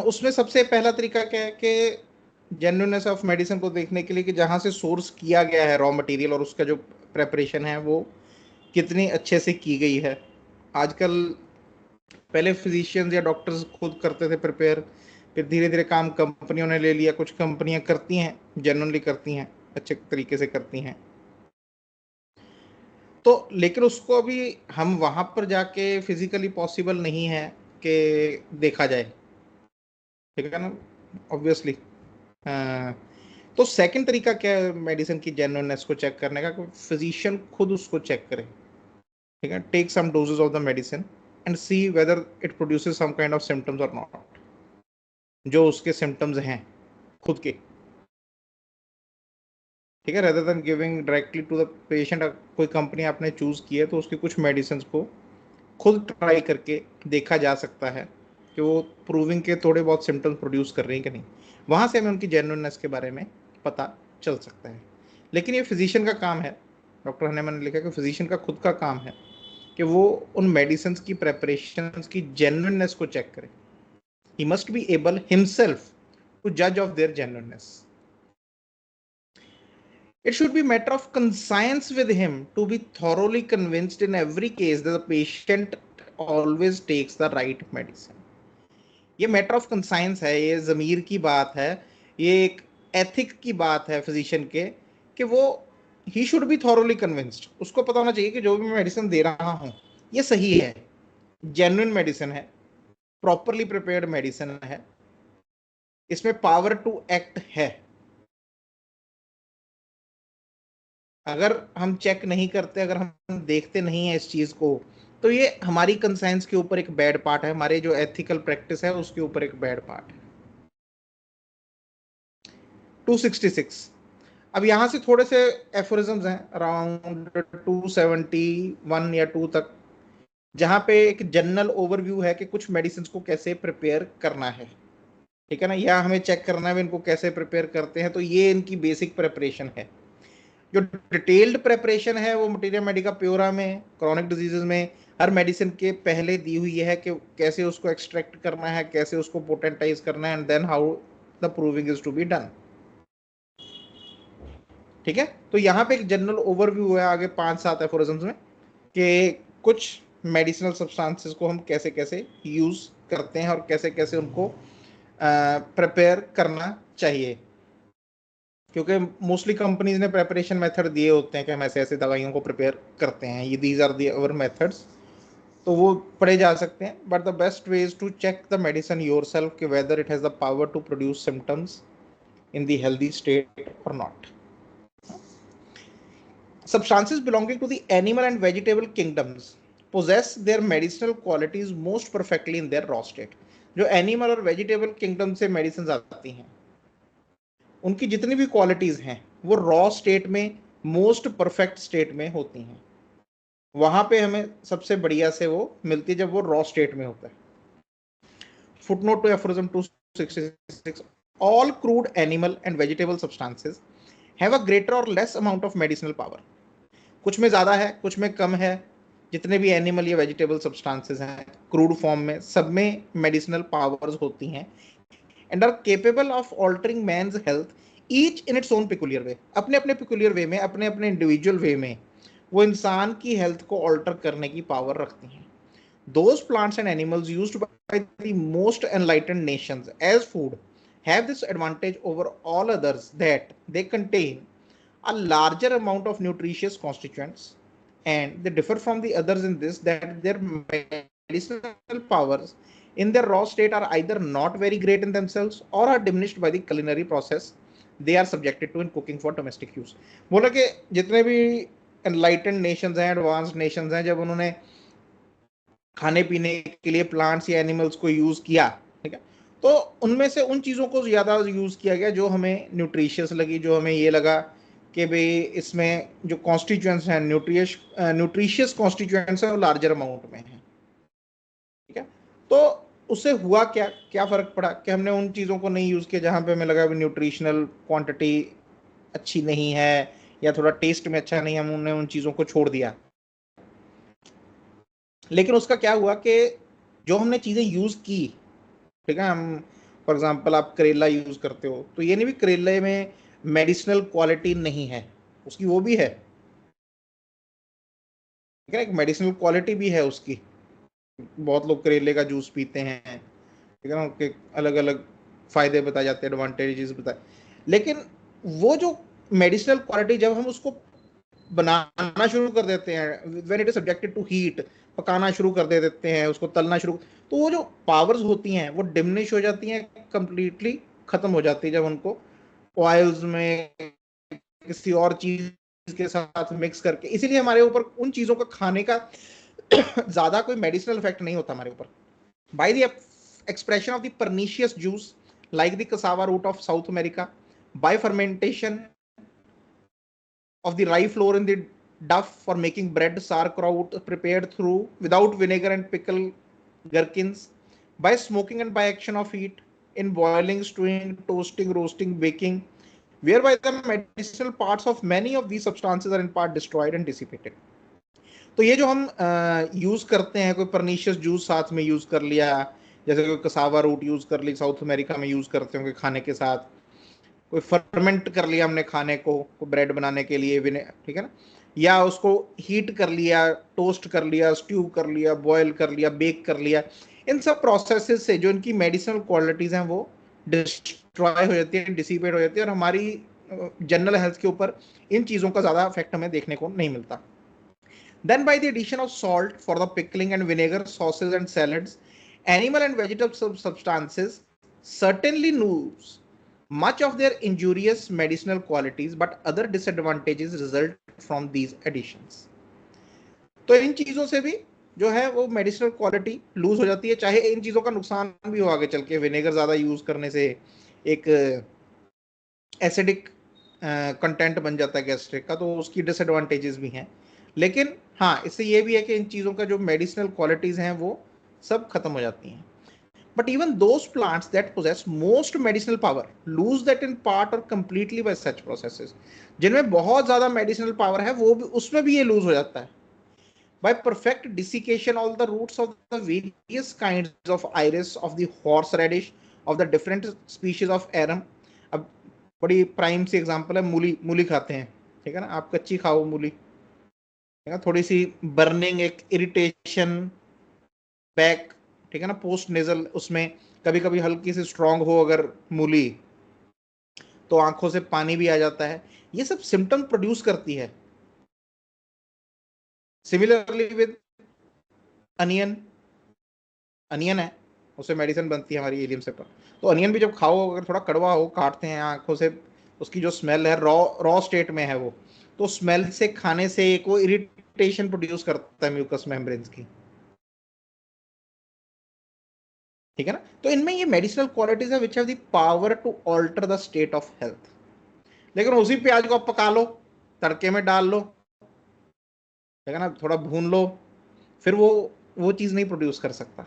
उसमें सबसे पहला तरीका क्या है कि जेन्युइननेस ऑफ मेडिसिन को देखने के लिए कि जहाँ से सोर्स किया गया है रॉ मटेरियल और उसका जो प्रेपरेशन है वो कितनी अच्छे से की गई है। आजकल पहले फिजिशियंस या डॉक्टर्स खुद करते थे प्रिपेयर, फिर धीरे धीरे काम कंपनियों ने ले लिया। कुछ कंपनियां करती हैं, जेन्युइनली करती हैं, अच्छे तरीके से करती हैं। तो लेकिन उसको अभी हम वहां पर जाके फिजिकली पॉसिबल नहीं है कि देखा जाए, ठीक है ना, ऑब्वियसली। तो सेकंड तरीका क्या है मेडिसिन की जेन्युइननेस को चेक करने का, कि फिजिशियन खुद उसको चेक करे, ठीक है। Take some doses of the medicine and see whether it produces some kind of symptoms और नॉट, जो उसके सिम्टम्स हैं खुद के, ठीक है। Rather than giving directly to the patient, कोई कंपनी आपने चूज की है तो उसकी कुछ मेडिसिन को खुद ट्राई करके देखा जा सकता है कि वो प्रूविंग के थोड़े बहुत सिम्टम्स प्रोड्यूस कर रही हैं कि नहीं। वहाँ से हमें उनकी जेन्युइननेस के बारे में पता चल सकता है। लेकिन ये फिजिशियन का काम है, डॉक्टर हनेमन ने लिखा कि फिजिशियन का खुद का काम है कि वो उन मेडिसिन की प्रेपरेशन की जेन्युइननेस को चेक करे। He must be able himself to जज of their genuineness. It should be a matter of conscience with him to be thoroughly convinced in every case that the patient always takes the right medicine. ये matter of conscience है, ये ज़मीर की बात है, ये एक ethic की बात है फिजिशियन के, कि वो he should be thoroughly convinced. उसको पता होना चाहिए कि जो भी मैं मेडिसिन दे रहा हूँ ये सही है, जेन्युइन मेडिसिन है, प्रॉपरली प्रिपेयर्ड मेडिसिन है, इसमें पावर टू एक्ट है। अगर हम चेक नहीं करते, अगर हम देखते नहीं है इस चीज को, तो ये हमारी कंसाइंस के ऊपर एक बैड पार्ट है, हमारे जो एथिकल प्रैक्टिस है उसके ऊपर एक बैड पार्ट है। 266। अब यहां से थोड़े से एफोरिज्म्स हैं अराउंड 271 या 2 तक, जहां पे एक जनरल ओवरव्यू है कि कुछ मेडिसिन को कैसे प्रिपेयर करना है, ठीक है ना, या हमें चेक करना है इनको कैसे प्रिपेयर करते हैं। तो ये इनकी बेसिक प्रिपरेशन है। जो डिटेल्ड प्रेपरेशन है वो मटीरियल मेडिका प्योरा में क्रॉनिक डिजीजेज में हर मेडिसिन के पहले दी हुई है कि कैसे उसको एक्सट्रैक्ट करना है, कैसे उसको पोटेंटाइज करना है, and then how the proving is to be done, ठीक है। तो यहाँ पे एक जनरल ओवरव्यू है आगे 5-7 एफोरिज्म्स में कि कुछ मेडिसिनल सब्सटेंसेस को हम कैसे कैसे यूज करते हैं और कैसे कैसे उनको प्रिपेयर करना चाहिए। क्योंकि मोस्टली कंपनीज ने प्रेपरेशन मेथड दिए होते हैं कि हम ऐसे ऐसे दवाइयों को प्रिपेयर करते हैं, ये these are the our methods, तो वो पढ़े जा सकते हैं। But the best way is to check the medicine yourself कि whether it has the power to produce symptoms in the healthy state or not. Substances belonging to the animal and vegetable kingdoms possess their medicinal qualities most perfectly in their raw state. जो animal और vegetable kingdom से medicine आती हैं उनकी जितनी भी qualities हैं वो रॉ स्टेट में मोस्ट परफेक्ट स्टेट में होती हैं। वहां पे हमें सबसे बढ़िया से वो मिलती है जब वो रॉ स्टेट में होता है। Footnote to aphorism 266। All crude animal and vegetable substances have a greater or less amount of medicinal power. कुछ में ज़्यादा है, कुछ में कम है। जितने भी एनिमल या वेजिटेबल सब्सटेंसेस हैं क्रूड फॉर्म में, सब में मेडिसिनल पावर्स होती हैं and are capable of altering man's health each in its own peculiar way. अपने अपने पिकुलियर वे में, अपने अपने इंडिविजुअल वे में वो इंसान की हेल्थ को ऑल्टर करने की पावर रखती हैं। Those plants and animals used by the most enlightened nations as food have this advantage over all others that they contain a larger amount of nutritious constituents, and they differ from the others in this that their medicinal powers in their raw state are either not very great in themselves or are diminished by the culinary process they are subjected to in cooking for domestic use। बोला कि जितने भी enlightened nations हैं, advanced nations हैं, जब उन्होंने खाने पीने के लिए प्लांट्स या एनिमल्स को यूज किया, ठीक है, तो उनमें से उन चीज़ों को ज़्यादा यूज किया गया जो हमें न्यूट्रिशियस लगी, जो हमें ये लगा कि भाई इसमें जो कॉन्स्टिट्यूएंट्स हैं न्यूट्रिशियस कॉन्स्टिट्यूएंट्स हैं वो लार्जर अमाउंट में है, ठीक है। तो उससे हुआ क्या क्या फ़र्क पड़ा कि हमने उन चीज़ों को नहीं यूज़ किया जहाँ पे हमें लगा न्यूट्रिशनल क्वांटिटी अच्छी नहीं है या थोड़ा टेस्ट में अच्छा नहीं है, हमने उन चीज़ों को छोड़ दिया। लेकिन उसका क्या हुआ कि जो हमने चीज़ें यूज़ की, ठीक है, हम फॉर एग्जाम्पल आप करेला यूज करते हो, तो ये नहीं भी करेले में मेडिसिनल क्वालिटी नहीं है, उसकी वो भी है, ठीक है, एक मेडिसिनल क्वालिटी भी है उसकी। बहुत लोग करेले का जूस पीते हैं, ठीक है ना, उनके अलग अलग फायदे बताए जाते हैं, एडवांटेजेस बताए, लेकिन वो जो मेडिसिनल क्वालिटी जब हम उसको बनाना शुरू कर देते हैं, when it is subjected to heat, पकाना शुरू कर देते हैं, उसको तलना शुरू, तो वो जो पावर्स होती हैं वो डिमिनिश हो जाती हैं, कंप्लीटली खत्म हो जाती है जब उनको ऑयल्स में किसी और चीज के साथ मिक्स करके। इसीलिए हमारे ऊपर उन चीजों का खाने का ज्यादा कोई मेडिसिनल इफेक्ट नहीं होता हमारे ऊपर। By the expression of the pernicious juice like the cassava root of South America, by fermentation of the rye flour in the duff for making bread, sauerkraut prepared through without vinegar and pickle gherkins, by smoking and by action of heat in boiling, stewing, toasting, roasting, baking, whereby the medicinal parts of many of these substances are in part destroyed and dissipated. तो ये जो हम use करते हैं, कोई pernicious juice साथ में use कर लिया, जैसे कोई कसावा रूट यूज कर ली, साउथ अमेरिका में यूज करते होंगे खाने के साथ, कोई फर्मेंट कर लिया हमने खाने को ब्रेड बनाने के लिए, ठीक है ना, या उसको हीट कर लिया, टोस्ट कर लिया, स्ट्यू कर लिया, बॉयल कर लिया, बेक कर लिया, इन सब प्रोसेसेस से जो इनकी मेडिसिनल क्वालिटीज हैं वो डिस्ट्रॉय हो जाती है, डिसिपेट हो जाती है, और हमारी जनरल हेल्थ के ऊपर इन चीज़ों का ज़्यादा इफेक्ट हमें देखने को नहीं मिलता। Then by the addition of salt for the pickling and vinegar, sauces and salads, animal and vegetable substances certainly lose much of their injurious medicinal qualities, but other disadvantages result from these additions. तो इन चीजों से भी जो है वो medicinal quality loose हो जाती है, चाहे इन चीजों का नुकसान भी हो आगे चल के, विनेगर ज्यादा यूज करने से एक एसिडिक कंटेंट बन जाता है गैस्ट्रिक का, तो उसकी डिसएडवांटेजेस भी हैं, लेकिन हाँ इससे ये भी है कि इन चीज़ों का जो मेडिसिनल क्वालिटीज़ हैं वो सब खत्म हो जाती हैं। But even those plants that possess most medicinal power lose that in part और कंप्लीटली बाय सच प्रोसेसेस, जिनमें बहुत ज़्यादा मेडिसिनल पावर है वो भी, उसमें भी ये लूज हो जाता है। By perfect desiccation all the roots of the various kinds of iris, of the horseradish, of the different species of arum. अब बड़ी प्राइम सी एग्जांपल है, मूली, मूली खाते हैं, ठीक है ना, आप कच्ची खाओ मूली, ठीक है, थोड़ी सी बर्निंग, एक इरिटेशन बैक, ठीक है ना, पोस्ट नेजल, उसमें कभी कभी हल्की सी स्ट्रांग हो अगर मूली, तो आंखों से पानी भी आ जाता है, ये सब सिम्टम प्रोड्यूस करती है। सिमिलरली विद अनियन, अनियन है, उससे मेडिसिन बनती है हमारी एलियम से पर, तो अनियन भी जब खाओ अगर थोड़ा कड़वा हो, काटते हैं आंखों से, उसकी जो स्मेल है रॉ रॉ स्टेट में है वो, तो स्मेल से, खाने से एक वो इरिटेशन प्रोड्यूस करता है म्यूकस मेम्ब्रेन्स की, ठीक है ना। तो इनमें ये मेडिसिनल क्वालिटीज है which have the power to alter the state of health. लेकिन उसी प्याज को आप पका लो, तड़के में डाल लो, ठीक है ना, थोड़ा भून लो, फिर वो चीज़ नहीं प्रोड्यूस कर सकता।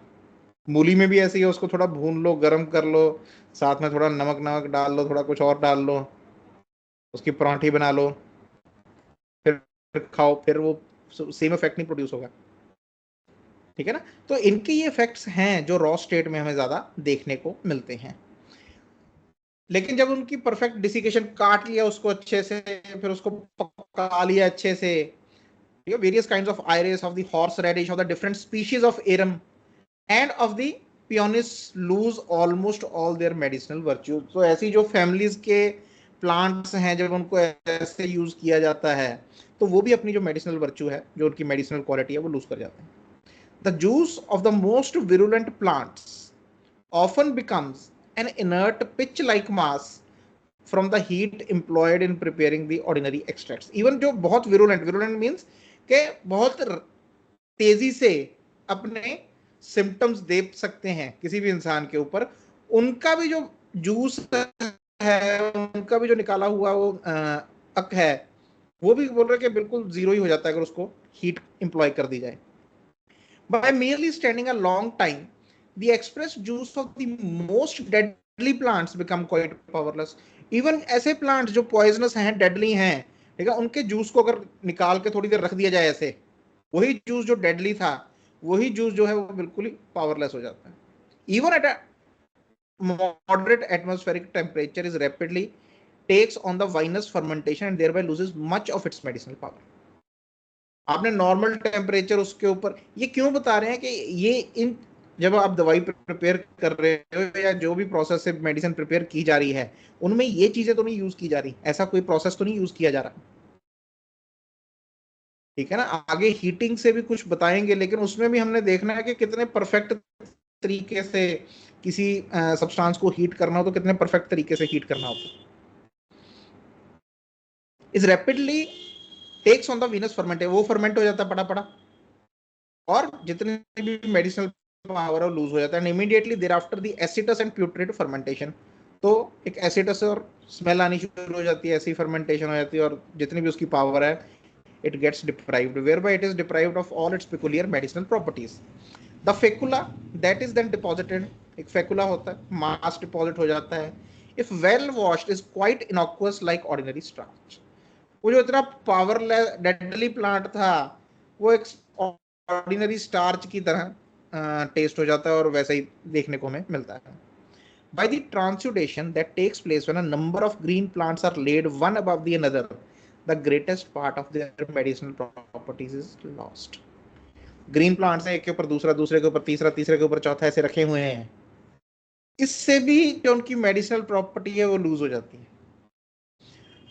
मूली में भी ऐसे ही है, उसको थोड़ा भून लो, गर्म कर लो, साथ में थोड़ा नमक नमक डाल लो, थोड़ा कुछ और डाल लो, उसकी परांठी बना लो, फिर खाओ, फिर वो सेम इफेक्ट नहीं प्रोड्यूस होगा, ठीक है ना। तो इनके ये इफेक्ट्स हैं जो रॉ स्टेट में हमें ज़्यादा देखने को मिलते हैं। लेकिन जब उनकी परफेक्ट डिसिकेशन, काट लिया उसको अच्छे से, फिर उसको पका लिया अच्छे से, various kinds of iris, of the horseradish, of the different species of arum and of the peonies lose almost all their medicinal virtues. तो ऐसी जो फैमिलीज के प्लांट्स हैं, जब उनको ऐसे यूज किया जाता है तो वो भी अपनी जो मेडिसिनल वर्च्यू है, जो उनकी मेडिसिनल क्वालिटी है, वो लूज कर जाते हैं। The juice of the most virulent plants often becomes an inert pitch-like mass from the heat employed in preparing the ordinary extracts. Even जो बहुत virulent means के बहुत तेजी से अपने सिम्टम्स दे सकते हैं किसी भी इंसान के ऊपर, उनका भी जो जूस है, उनका भी जो निकाला हुआ वो अक है, वो भी बोल रहे कि बिल्कुल जीरो ही हो जाता है अगर उसको हीट इंप्लॉय कर दी जाए। By merely standing a long time, the express juice of the most deadly plants become quite powerless. Even ऐसे plants जो poisonous हैं, deadly हैं, ठीक है, उनके जूस को अगर निकाल के थोड़ी देर रख दिया जाए ऐसे, वही जूस जो deadly था, वही जूस जो है वो बिल्कुल ही powerless हो जाता है। Even at a moderate atmospheric temperature is rapidly takes on the vinous fermentation and thereby loses much of its medicinal power. आपने नॉर्मल टेम्परेचर उसके ऊपर, ये क्यों बता रहे हैं कि ये इन जब आप दवाई प्रिपेयर कर रहे हो या जो भी प्रोसेस से मेडिसिन प्रिपेयर की जा रही है उनमें ये चीजें तो नहीं यूज की जा रही, ऐसा कोई प्रोसेस तो नहीं यूज किया जा रहा, ठीक है ना। आगे हीटिंग से भी कुछ बताएंगे, लेकिन उसमें भी हमने देखना है कि कितने परफेक्ट तरीके से किसी सब्सटेंस को हीट करना हो तो कितने परफेक्ट तरीके से हीट करना होता is rapidly takes on the vinous ferment, वो फर्मेंट हो जाता है पड़ा पड़ा और जितने भी मेडिसिनल पावर है लूज हो जाता है। Immediately thereafter the acetous and putrid fermentation, तो एक एसिटस और स्मेल आनी शुरू हो जाती है, ऐसी फर्मेंटेशन हो जाती है और जितनी भी उसकी पावर है it gets deprived, whereby it is deprived of all its peculiar medicinal properties. The fecula that is then deposited, एक फेकुला होता है, मास डिपॉजिट हो जाता है, if well washed is quite innocuous like ordinary starch. वो जो इतना पावरलेस डेडली प्लांट था वो एक ऑर्डिनरी स्टार्च की तरह टेस्ट हो जाता है और वैसे ही देखने को हमें मिलता है. By the transudation that takes place when a number of green plants are laid one above the another, the greatest part of their medicinal properties is lost. Green plants हैं, एक के ऊपर दूसरा, दूसरे के ऊपर तीसरा, तीसरे के ऊपर चौथा, ऐसे रखे हुए हैं, इससे भी जो उनकी मेडिसिनल प्रॉपर्टी है वो लूज हो जाती है.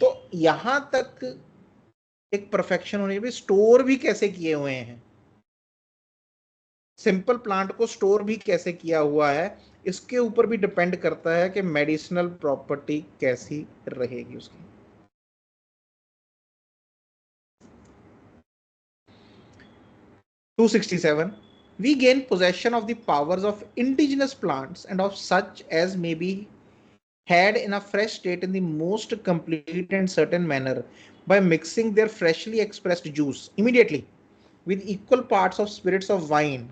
तो यहां तक एक परफेक्शन होने पे स्टोर भी कैसे किए हुए हैं, सिंपल प्लांट को स्टोर भी कैसे किया हुआ है, इसके ऊपर भी डिपेंड करता है कि मेडिसिनल प्रॉपर्टी कैसी रहेगी उसकी. 267. We gain possession of the powers of indigenous plants and of such as may be had in a fresh state in the most complete and certain manner by mixing their freshly expressed juice immediately with equal parts of spirits of wine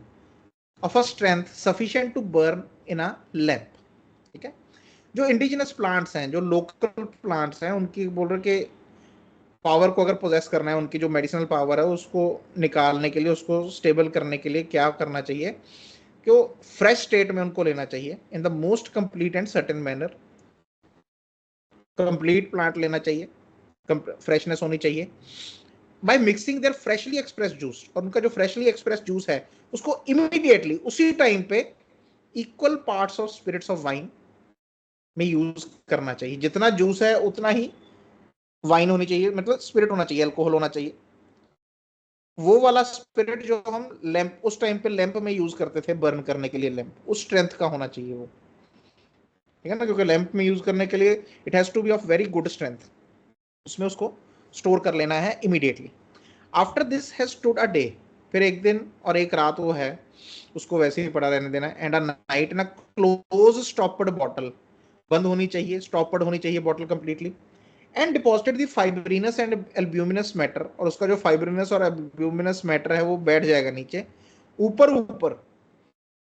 of a strength sufficient to burn in a lamp. ठीक है, जो indigenous plants हैं, जो local plants हैं, उनकी बोल रहे कि पावर को अगर पोजेस करना है, उनकी जो मेडिसिनल पावर है उसको निकालने के लिए, उसको स्टेबल करने के लिए क्या करना चाहिए कि वो फ्रेश स्टेट में उनको लेना चाहिए in the most complete and certain manner. Complete plant लेना चाहिए, फ्रेशनेस होनी चाहिए. By mixing their freshly express juice, और उनका जो फ्रेशली एक्सप्रेस जूस है उसको इमीडिएटली उसी टाइम पे equal parts of spirits of wine में यूज करना चाहिए. जितना जूस है उतना ही वाइन होनी चाहिए, मतलब स्पिरिट होना चाहिए, अल्कोहल होना चाहिए. वो वाला स्पिरिट जो हम लैंप उस टाइम पे लैंप में यूज करते थे बर्न करने के लिए, लैंप उस स्ट्रेंथ का होना चाहिए वो, ठीक है ना, क्योंकि लैंप में यूज करने के लिए it has to be of very good strength. उसमें उसको स्टोर कर लेना है immediately. After this has stood a day, फिर एक दिन और एक रात वो है उसको वैसे ही पड़ा रहने देना. And a night in a close स्टॉपर्ड bottle, बंद होनी चाहिए, स्टॉपर्ड होनी चाहिए bottle completely. And deposited the fibrinous and albuminous matter, और उसका जो फाइब्रिनस और एल्ब्यूमिनस मैटर है वो बैठ जाएगा नीचे. ऊपर ऊपर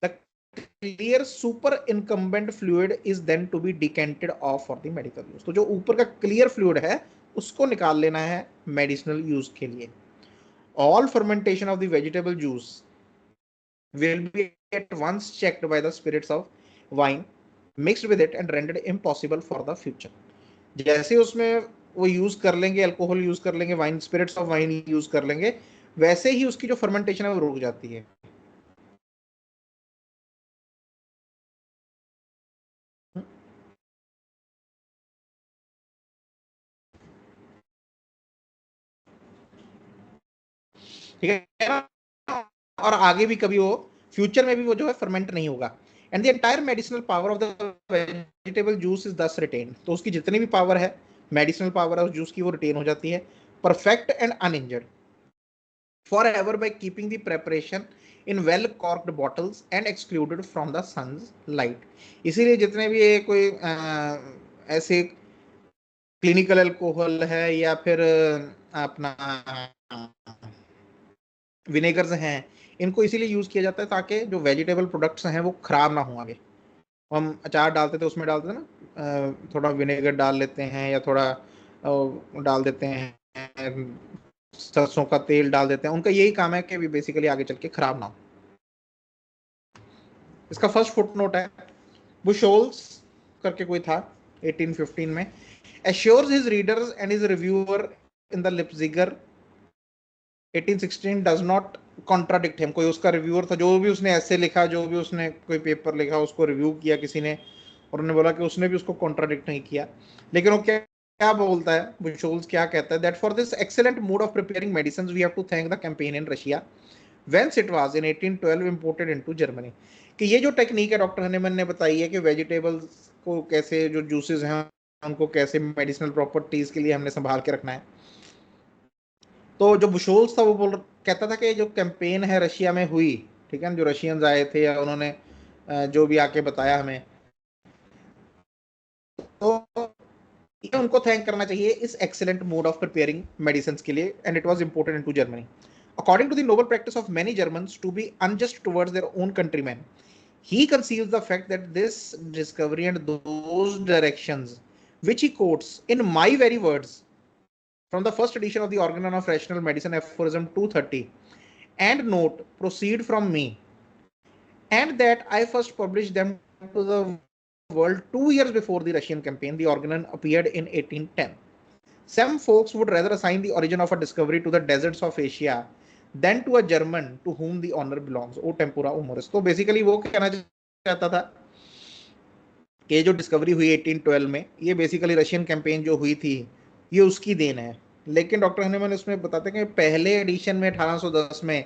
the clear superincumbent fluid is then to be decanted off for the medical use. तो जो ऊपर का क्लियर फ्लूइड है उसको निकाल लेना है मेडिसिनल यूज के लिए. All fermentation of the vegetable juice will be at once checked by the spirits of wine mixed with it and rendered impossible for the future. जैसे उसमें वो यूज कर लेंगे, अल्कोहल यूज कर लेंगे, wine spirits of wine use कर लेंगे, वैसे ही उसकी जो फर्मेंटेशन है वो रुक जाती है. ठीक है ना, और आगे भी कभी वो फ्यूचर में भी वो जो है फर्मेंट नहीं होगा. And the entire medicinal power of the vegetable juice is दस रिटेन, तो उसकी जितनी भी पावर है, मेडिसिनल पावर है उस जूस की, वो रिटेन हो जाती है perfect and uninjured forever by keeping the preparation in well corked bottles and excluded from the sun's light. इसीलिए जितने भी ये कोई ऐसे क्लिनिकल अल्कोहल है या फिर अपना विनेगर्स हैं, इनको इसीलिए यूज किया जाता है ताकि जो वेजिटेबल प्रोडक्ट्स हैं वो खराब ना हो. आगे हम अचार डालते थे, उसमें डालते थे ना, थोड़ा विनेगर डाल लेते हैं या थोड़ा डाल देते हैं, सरसों का तेल डाल देते हैं, उनका यही काम है कि बेसिकली आगे चल के खराब ना हो. इसका फर्स्ट फुट नोट है बुशोल्स करके कोई था 1815 में, assures his readers and his reviewer in the Leipziger 1816 does not contradict him। कोई उसका रिव्यूअर था, जो भी उसने ऐसे लिखा, जो भी उसने कोई पेपर लिखा, उसको रिव्यू किया किसी ने, और उन्होंने बोला कि उसने भी उसको कॉन्ट्राडिक्ट नहीं किया। लेकिन वो क्या क्या बोलता है, बुशोल्स क्या कहता है, that for this excellent mode of preparing medicine we have to thank the campaign in Russia whence it was in 1812 imported into Germany. कि ये जो टेक्निक है डॉक्टर हनीमन ने बताई है कि वेजिटेबल्स को कैसे, जो जूसेस हैं उनको कैसे मेडिसिनल प्रॉपर्टीज के लिए हमने संभाल के रखना है। तो जो बुशोल्स था वो कहता था कि जो कैंपेन है रशिया में हुई, ठीक है, जो रशियंस आए थे या उन्होंने जो भी आके बताया हमें, तो ये उनको थैंक करना चाहिए इस excellent mode of preparing medicine के लिए, and it was imported into Germany. According to the noble practice of many Germans to be unjust towards their own countrymen, he conceals the fact that this discovery and those directions which he quotes in my very words from the first edition of the Organon of Rational Medicine, aphorism 230, and note proceed from me, and that I first published them to the world 2 years before the Russian campaign. The Organon appeared in 1810. Some folks would rather assign the origin of a discovery to the deserts of Asia than to a German to whom the honor belongs. O tempora humoris। तो basically वो कहना चाहता था कि जो discovery हुई 1812 में, ये बेसिकली रशियन कैंपेन जो हुई थी ये उसकी देन है। लेकिन डॉक्टर हनीमन इसमें बताते हैं कि पहले एडिशन में 1810 में,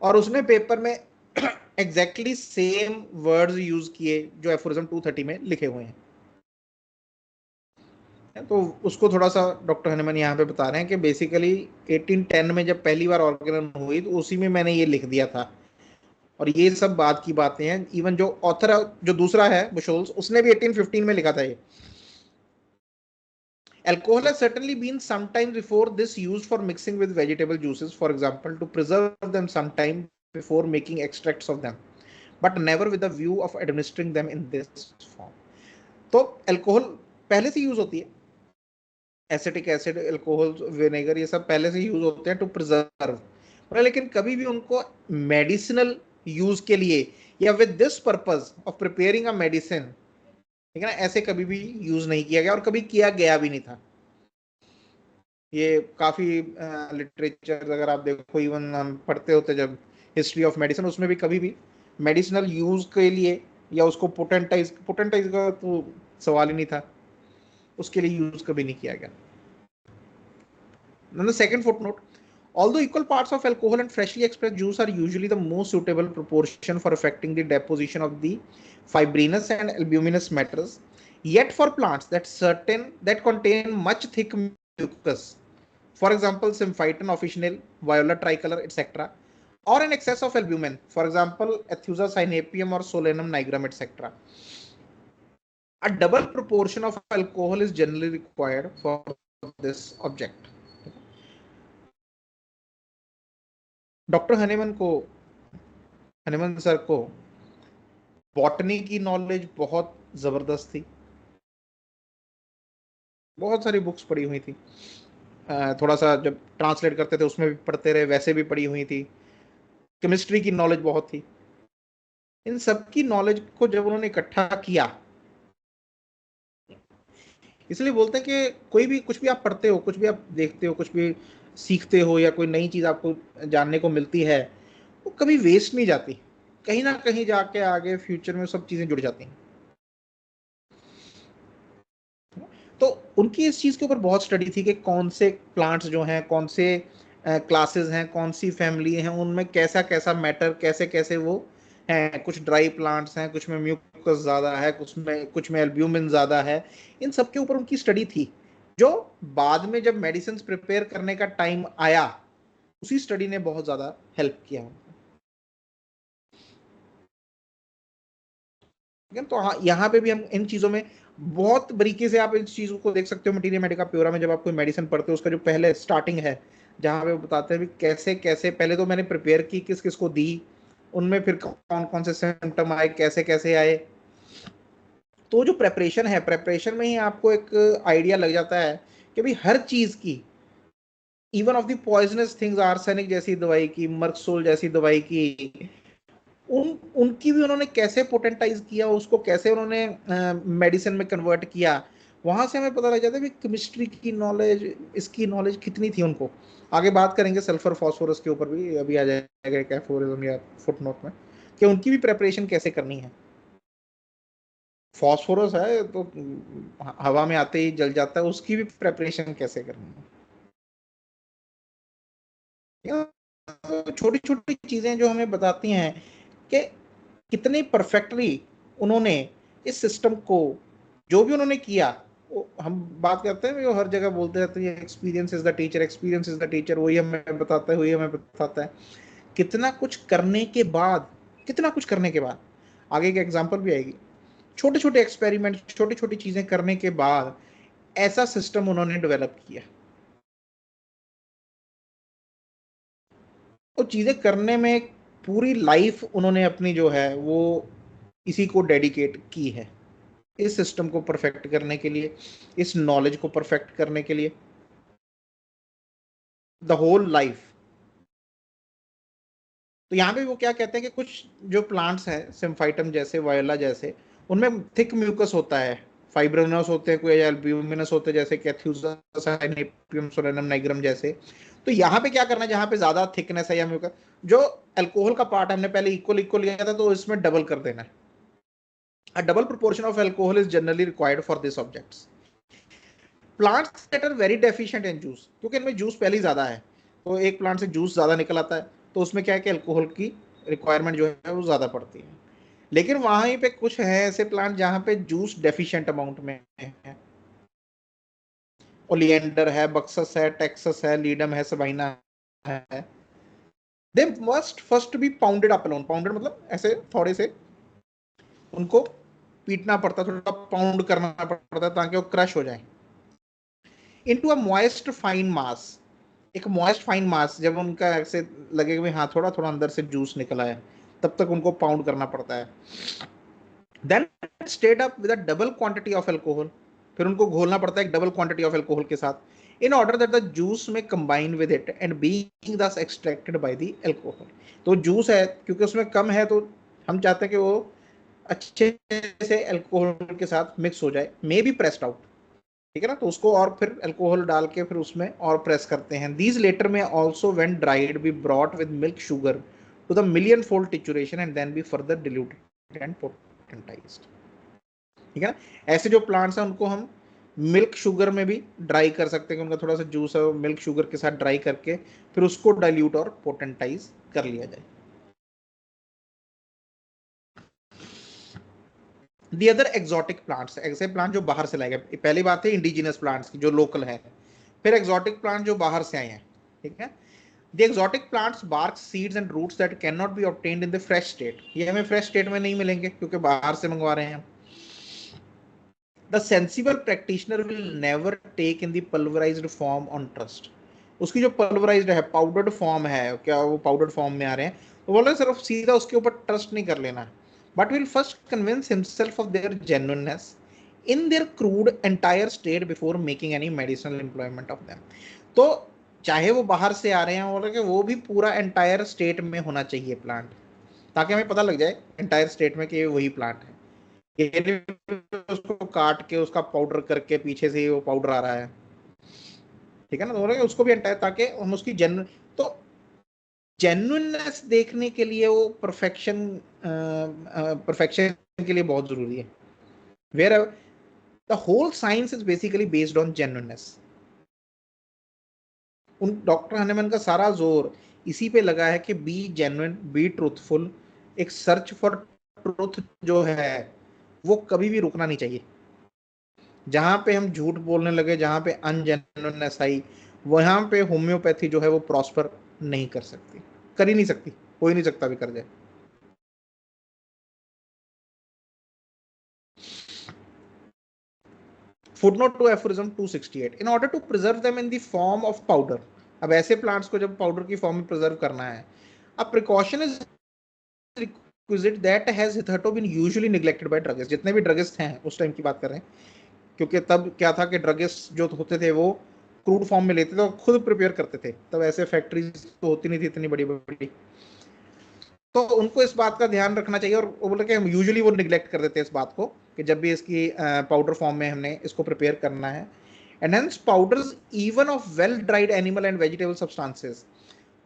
और उसने पेपर में एग्जैक्टली सेम वर्ड्स यूज किए जो एफोरिज्म 230 में लिखे हुए हैं। तो उसको थोड़ा सा डॉक्टर हनीमन यहाँ पे बता रहे हैं कि बेसिकली 1810 में जब पहली बार ऑर्गेनन हुई तो उसी में मैंने ये लिख दिया था, और ये सब बात की बातें हैं। इवन जो ऑथर जो दूसरा है बुशोल्स, उसने भी 1815 में लिखा था ये। Alcohol has certainly been sometimes before this used for mixing with vegetable juices, for example, to preserve them sometime before making extracts of them, but never with the view of administering them in this form। तो alcohol पहले से use होती है, acetic acid, alcohol, vinegar, ये सब पहले से use होते हैं टू प्रिजर्व, लेकिन कभी भी उनको मेडिसिनल यूज के लिए या with this purpose of preparing a medicine, ठीक है ना, ऐसे कभी भी यूज नहीं किया गया और कभी किया गया भी नहीं था। ये काफी लिटरेचर अगर आप देखो, इवन हम पढ़ते होते जब हिस्ट्री ऑफ मेडिसिन, उसमें भी कभी भी मेडिसिनल यूज के लिए या उसको पोटेंटाइज का तो सवाल ही नहीं था, उसके लिए यूज कभी नहीं किया गया। Then the second footnote, although equal parts of alcohol and freshly expressed juice are usually the most suitable proportion for affecting the deposition of the fibrinous and albuminous matters, yet for plants that contain much thick mucus, for example Symphyton officinale, Viola tricolor, etc., or an excess of albumin, for example Aethusa synapium or Solanum nigrum, etc., a double proportion of alcohol is generally required for this object। Doctor Hahnemann sir को botany की knowledge बहुत जबरदस्त थी, बहुत सारी books पढ़ी हुई थी, थोड़ा सा जब ट्रांसलेट करते थे उसमें भी पढ़ते रहे, वैसे भी पढ़ी हुई थी। केमिस्ट्री की नॉलेज बहुत थी। इन सब की नॉलेज को जब उन्होंने इकट्ठा किया, इसलिए बोलते हैं कि कोई भी कुछ भी आप पढ़ते हो, कुछ भी आप देखते हो, कुछ भी सीखते हो, या कोई नई चीज आपको जानने को मिलती है, वो कभी वेस्ट नहीं जाती, कहीं ना कहीं जाके आगे फ्यूचर में सब चीजें जुड़ जाती हैं। तो उनकी इस चीज के ऊपर बहुत स्टडी थी कि कौन से प्लांट्स जो हैं, कौन से क्लासेस हैं, कौन सी फैमिली हैं, उनमें कैसा कैसा मैटर, कैसे कैसे वो हैं। कुछ ड्राई प्लांट्स हैं, कुछ में म्यूकस ज्यादा है, कुछ में एल्ब्यूमिन ज्यादा है। इन सब के ऊपर उनकी स्टडी थी, जो बाद में जब मेडिसिन प्रिपेयर करने का टाइम आया, उसी स्टडी ने बहुत ज्यादा हेल्प किया। तो हाँ, यहाँ पे भी हम इन चीजों में बहुत बारीकी से आप इन चीजों को देख सकते हो। मटीरिया मेडिका प्योरा में जब आप कोई मेडिसिन पढ़ते हो, उसका जो पहले स्टार्टिंग है, जहाँ पे वो बताते हैं भी कैसे कैसे पहले तो मैंने प्रिपेयर की, किस किस को दी, उनमें फिर कौन कौन से सिम्टम आए, कैसे कैसे आए। तो जो प्रेपरेशन है, प्रेपरेशन में ही आपको एक आइडिया लग जाता है कि भाई हर चीज की, even of the poisonous things, arsenic जैसी दवाई की, मर्कसोल जैसी दवाई की, उनकी भी उन्होंने कैसे पोटेंटाइज किया, उसको कैसे उन्होंने मेडिसिन में कन्वर्ट किया, वहां से हमें पता लग जाता है कि केमिस्ट्री की नॉलेज, इसकी नॉलेज कितनी थी उनको। आगे बात करेंगे सल्फर फास्फोरस के ऊपर भी, अभी आ जाएगा एक एफोरिज्म या फुटनोट में, कि उनकी भी प्रेपरेशन कैसे करनी है। फास्फोरस है तो हवा में आते ही जल जाता है, उसकी भी प्रेपरेशन कैसे करनी है। छोटी छोटी चीजें जो हमें बताती हैं कि कितने परफेक्टली उन्होंने इस सिस्टम को, जो भी उन्होंने किया, हम बात करते हैं वो हर जगह बोलते रहते हैं experience is the teacher, experience is the teacher, वही हमें बताता है, वही हमें बताता है। कितना कुछ करने के बाद, कितना कुछ करने के बाद, आगे एक एग्जांपल भी आएगी, छोटे छोटे एक्सपेरिमेंट, छोटी छोटी चीजें करने के बाद ऐसा सिस्टम उन्होंने डेवलप किया। वो चीजें करने में पूरी लाइफ उन्होंने अपनी जो है वो इसी को डेडिकेट की है, इस सिस्टम को परफेक्ट करने के लिए, इस नॉलेज को परफेक्ट करने के लिए, द होल लाइफ। तो यहाँ पे वो क्या कहते हैं कि कुछ जो प्लांट्स हैं सिम्फाइटम जैसे, वायोला जैसे, उनमें थिक म्यूकस होता है, फाइब्रोनस होते हैं, कोई अल्ब्यूमिनस होते हैं जैसे कैथ्यूसा नेपियम सोलेनम नाइग्रम जैसे। तो यहाँ पे क्या करना है, जहाँ पे ज्यादा थिकनेस है या म्यूकस, जो अल्कोहल का पार्ट हमने पहले इक्वल इक्वल लिया था, तो इसमें डबल कर देना है। A double proportion of alcohol is generally required for these objects. Plants that are very deficient in juice, क्योंकि इनमें जूस पहले ही ज्यादा है, तो एक प्लांट से जूस ज्यादा निकल आता है, तो उसमें क्या है कि अल्कोहल की रिक्वायरमेंट जो है वो ज्यादा पड़ती है। लेकिन वहीं पे कुछ है ऐसे प्लांट जहां पे जूस डेफिशिएंट अमाउंट में है, ओलिएंडर है, बक्सस है, टेक्सस है, लीडम है, सबाइना है। They must first be pounded up alone, pounded मतलब ऐसे थोड़े से उनको पीटना पड़ता, थोड़ा पाउंड करना पड़ता ताकि वो क्रश हो जाए इनटू अ मॉइस्ट फाइन मास। एक मॉइस्ट फाइन मास, जब उनका ऐसे लगेगा भी हाँ थोड़ा थोड़ा अंदर से जूस निकला है, तब तक उनको पाउंड करना पड़ता है। Then state up with a double quantity of alcohol, फिर उनको घोलना पड़ता है एक डबल क्वांटिटी ऑफ अल्कोहल के साथ, in order that the juice may combine with it and being thus extracted by the alcohol. तो जूस है क्योंकि उसमें कम है, तो हम चाहते हैं कि वो अच्छे से अल्कोहल के साथ मिक्स हो जाए, मे बी प्रेस्ड आउट, ठीक है ना, तो उसको और फिर अल्कोहल डाल के फिर उसमें और प्रेस करते हैं। These latter may also when dried be brought with milk sugar to the million fold trituration and then be further diluted and potentised, ठीक है ना। ऐसे जो प्लांट्स हैं उनको हम मिल्क शुगर में भी ड्राई कर सकते हैं, उनका थोड़ा सा जूस है मिल्क शुगर के साथ ड्राई करके फिर उसको डाइल्यूट और पोटेंटाइज कर लिया जाए। दी अदर एक्सोटिक प्लांट्स, ऐसे प्लांट जो बाहर से लाए गए, पहली बात है इंडिजिनस प्लांट्स की जो लोकल है, फिर एक्सोटिक प्लांट जो बाहर से आए हैं, ठीक है। The exotic plants bark seeds and roots that can not be obtained in the fresh state, ये हमें फ्रेश स्टेट में नहीं मिलेंगे क्योंकि बाहर से मंगवा रहे हैं। The sensible practitioner will never take in the pulverized form on trust, उसकी जो पल्वराइज्ड है, पाउडर्ड फॉर्म है, क्या वो पाउडर्ड फॉर्म में आ रहे हैं, तो बोल रहे सिर्फ सीधा उसके ऊपर ट्रस्ट नहीं कर लेना, but will first convince himself of their genuineness in their crude entire state before making any medicinal employment of them. तो चाहे वो बाहर से आ रहे हैं, बोल रहे कि वो भी पूरा एंटायर स्टेट में होना चाहिए प्लांट, ताकि हमें पता लग जाए एंटायर स्टेट में कि ये वही प्लांट है, ये नहीं उसको काट के उसका पाउडर करके पीछे से वो पाउडर आ रहा है, ठीक है ना, तो उसको भी हटाए ताकि हम उसकी जेन्युइन, तो जेन्युइननेस देखने के लिए वो परफेक्शन, परफेक्शन के लिए बहुत जरूरी है। Where the whole science is basically based on genuineness. उन डॉक्टर हनेमन का सारा जोर इसी पे लगा है कि बी जेन्युइन, बी ट्रूथफुल, एक सर्च फॉर ट्रूथ जो है वो कभी भी रुकना नहीं चाहिए। जहां पे हम झूठ बोलने लगे, जहां पे अनजेन्युइननेस आई, वहां पे होम्योपैथी जो है वो प्रॉस्पर नहीं कर सकती, कर ही नहीं सकती, हो ही नहीं सकता भी कर जाए। Footnote to aphorism 268, in order to preserve them in the form of powder, अब ऐसे प्लांट्स को जब पाउडर की फॉर्म में प्रिजर्व करना है, अब precaution is requisite that has hitherto been usually neglected by druggist, जितने भी ड्रगिस्ट हैं उस टाइम की बात कर रहे हैं, क्योंकि तब क्या था कि ड्रगिस्ट जो होते थे वो क्रूड फॉर्म में लेते थे और खुद प्रिपेयर करते थे, तब ऐसे फैक्ट्रीज तो होती नहीं थी इतनी बड़ी बड़ी। तो उनको इस बात का ध्यान रखना चाहिए, और वो बोले कि हम यूजुअली वो निग्लेक्ट कर देते हैं इस बात को कि जब भी इसकी पाउडर फॉर्म में हमने इसको प्रिपेयर करना है. And hence powders even of well dried animal and vegetable substances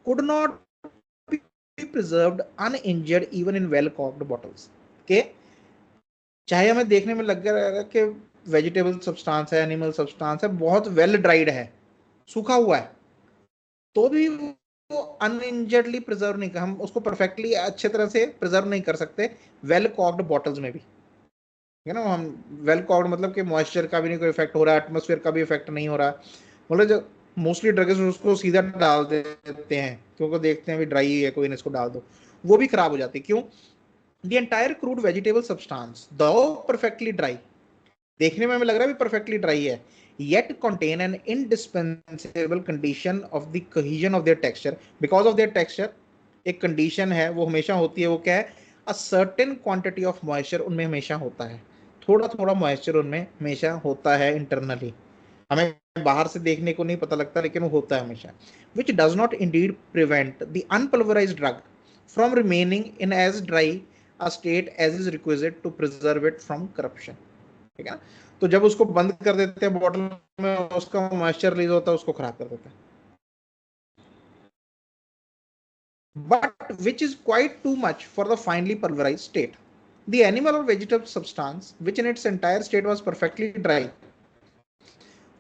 could not be preserved uninjured even in well corked bottles. के चाहे हमें देखने में लग रहेगा कि वेजिटेबल सब्सटेंस है, एनिमल सब्सटेंस है, बहुत वेल ड्राइड है, सूखा हुआ है, तो भी वो अनइंजर्डली प्रिजर्व नहीं कर, हम उसको परफेक्टली अच्छे तरह से प्रिजर्व नहीं कर सकते वेल कॉक्ड बॉटल्स में भी, है ना. हम वेल कॉक्ड मतलब कि मॉइस्चर का भी नहीं कोई इफेक्ट हो रहा है, एटमोसफेयर का भी इफेक्ट नहीं हो रहा है. मतलब जो मोस्टली ड्रग्स उसको सीधा डाल देते हैं क्योंकि देखते हैं भी ड्राई है, कोई ना इसको डाल दो, वो भी खराब हो जाती है. क्यों? The entire crude vegetable substance दो परफेक्टली ड्राई, देखने में हमें लग रहा है भी परफेक्टली ड्राई है, yet contain an indispensable condition of the cohesion of their texture. Because of their texture एक कंडीशन है वो हमेशा होती है, वो क्या है? A certain quantity of moisture उनमें हमेशा होता है, थोड़ा थोड़ा मॉइस्चर उनमें हमेशा होता है इंटरनली, हमें बाहर से देखने को नहीं पता लगता लेकिन वो होता है हमेशा. Which does not indeed prevent the unpulverised drug from remaining in as dry a state as is requisite to preserve it from corruption. ठीक है ना. तो जब उसको बंद कर देते हैं बॉटल में, उसका मॉइस्चर रिलीज होता है, उसको खराब कर देता है. But which is quite too much for the finely pulverized state. The animal or vegetable substance, which in its entire state was perfectly dry,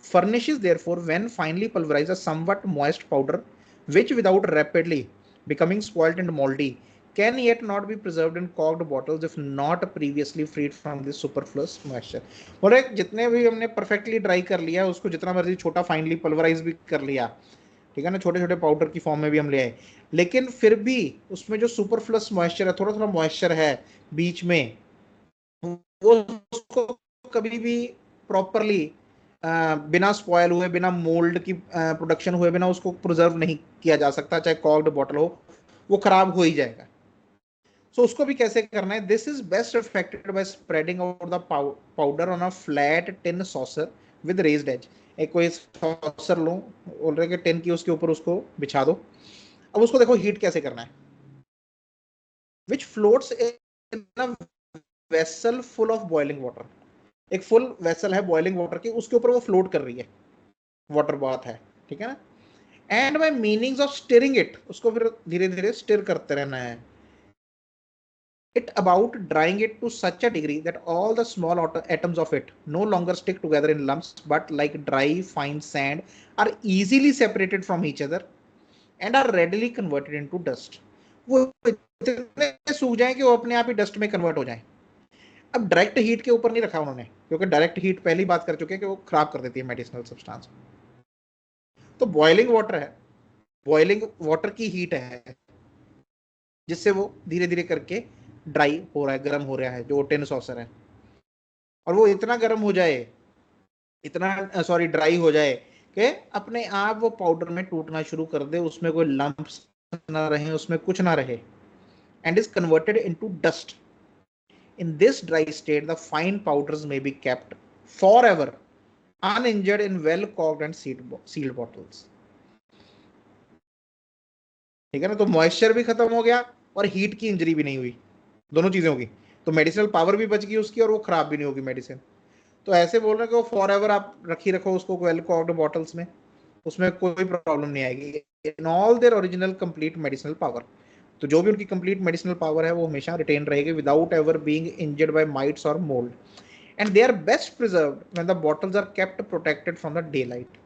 furnishes therefore when finely pulverized a somewhat moist powder, which without rapidly becoming spoiled and moldy, can yet not be preserved in corked bottles if not previously freed from this superfluous moisture. और एक जितने भी हमने perfectly dry कर लिया, उसको जितना मर्जी छोटा finely pulverize भी कर लिया, ठीक है ना, छोटे छोटे पाउडर की फॉर्म में भी हम ले आए, लेकिन फिर भी उसमें जो सुपरफ्लस मॉइस्चर है, थोड़ा थोड़ा मॉइस्चर है बीच में, वो उसको कभी भी प्रॉपरली बिना स्पॉयल हुए, बिना मोल्ड की प्रोडक्शन हुए, बिना उसको प्रिजर्व नहीं किया जा सकता. चाहे कॉक्ड बॉटल हो, वो खराब हो ही जाएगा. सो उसको भी कैसे करना है? This is best effected by spreading out the powder on a flat tin saucer with raised edge. एक कोई सॉसर लो, बोल रहे कि टिन की, उसके ऊपर उसको बिछा दो. अब उसको देखो हीट कैसे करना है. Which floats in a vessel full of boiling water. एक फुल वेसल है बॉइलिंग वाटर की, उसके ऊपर वो फ्लोट कर रही है, वाटर बाथ है, ठीक है ना. And by meanings of stirring it, उसको फिर धीरे धीरे स्टिर करते रहना है. It about drying it to such a degree that all the small atoms of it no longer stick together in lumps, but like dry fine sand are easily separated from each other and are readily converted into dust. वो इतने सूख जाएं कि वो अपने आप ही dust में convert हो जाएं. अब डायरेक्ट हीट के ऊपर नहीं रखा उन्होंने, क्योंकि डायरेक्ट हीट पहली बात कर चुके हैं कि वो खराब कर देती है मेडिसिनल सब्सटेंस. तो बॉइलिंग वाटर है, बॉइलिंग वाटर की हीट है जिससे वो धीरे धीरे करके ड्राई हो रहा है, गर्म हो रहा है जो टिन सॉसर है. और वो इतना गर्म हो जाए, इतना सॉरी ड्राई हो जाए कि अपने आप वो पाउडर में टूटना शुरू कर दे, उसमें कोई लंप्स ना रहे, उसमें कुछ ना रहे, and is converted into dust. In this dry state the fine powders may be kept for ever uninjured in well corked and sealed bottles. ठीक है ना. तो मॉइस्चर भी खत्म हो गया और हीट की इंजरी भी नहीं हुई, दोनों चीजें होगी. तो मेडिसिनल पावर भी बच गई उसकी और वो खराब भी नहीं होगी मेडिसिन. तो ऐसे बोल रहे हैं कि वो फॉर एवर आप रखी रखो उसको वेल कॉक्ड बॉटल्स में, उसमें कोई प्रॉब्लम नहीं आएगी. In all their original complete medicinal power, तो जो भी उनकी कंप्लीट मेडिसिनल पावर है वो हमेशा रिटेन रहेगी without ever being injured by mites or mould. And they are best preserved when the bottles are kept protected from the daylight.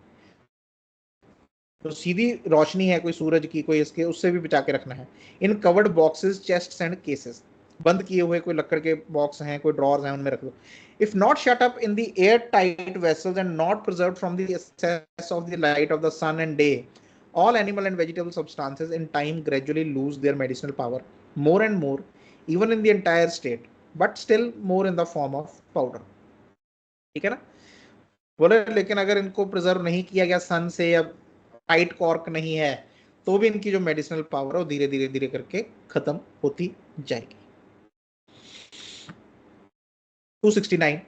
तो सीधी रोशनी है कोई सूरज की, कोई इसके, उससे भी बचा के रखना है. In covered boxes, chests and cases, बंद किए हुए कोई लकड़ के बॉक्स हैं, कोई ड्रॉर्स हैं, उनमें रख दो. If not shut up in the air tight vessels and not preserved from the access of the light of the sun and day, all animal and vegetable substances in time gradually lose their medicinal power more and more, even in the entire state, but still more in the form of powder. ठीक है ना. बोले लेकिन अगर इनको preserve नहीं किया गया सन से, या टाइट कॉर्क नहीं है, तो भी इनकी जो मेडिसिनल पावर है वो धीरे धीरे धीरे करके खत्म होती जाएगी. 269.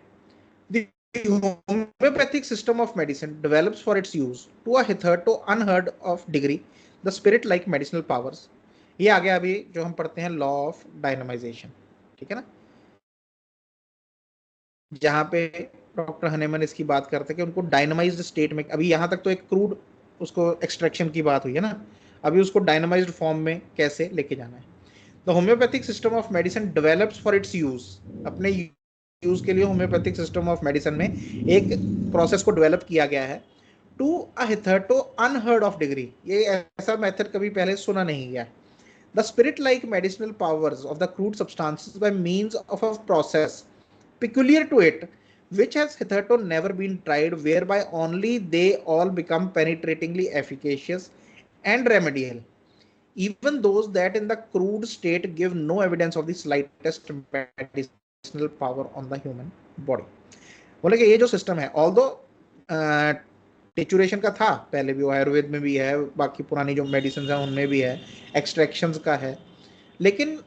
The homeopathic system of medicine develops for its use to a hitherto unheard of degree the spirit-like medicinal powers ये आ गया अभी जो हम पढ़ते हैं लॉ ऑफ डायनामाइजेशन, ठीक है ना, जहां पे डॉक्टर हनेमन इसकी बात करते हैं कि उनको डायनामाइज्ड स्टेट में, अभी यहां तक तो एक क्रूड उसको एक्सट्रैक्शन की बात हुई है ना, अभी उसको डायनामाइज्ड फॉर्म में कैसे लेके जाना है। The homeopathic system of medicine develops for its use, अपने यूज के लिए होम्योपैथिक सिस्टम ऑफ मेडिसिन में एक प्रोसेस को डेवलप किया गया है to a hitherto unheard of degree, ये ऐसा मेथड कभी पहले सुना नहीं गया। The spirit like medicinal powers of the crude substances by means of a process peculiar to it, which has hitherto never been tried, whereby only they all become penetratingly efficacious and remedial, even those that in the crude state give no evidence of the slightest medicinal power on the human body। बोले कि ये जो system है, although टिचुरेशन का था पहले भी, वो आयुर्वेद में भी है, बाकी पुरानी जो मेडिसिन है उनमें भी है, एक्सट्रैक्शंस का है, लेकिन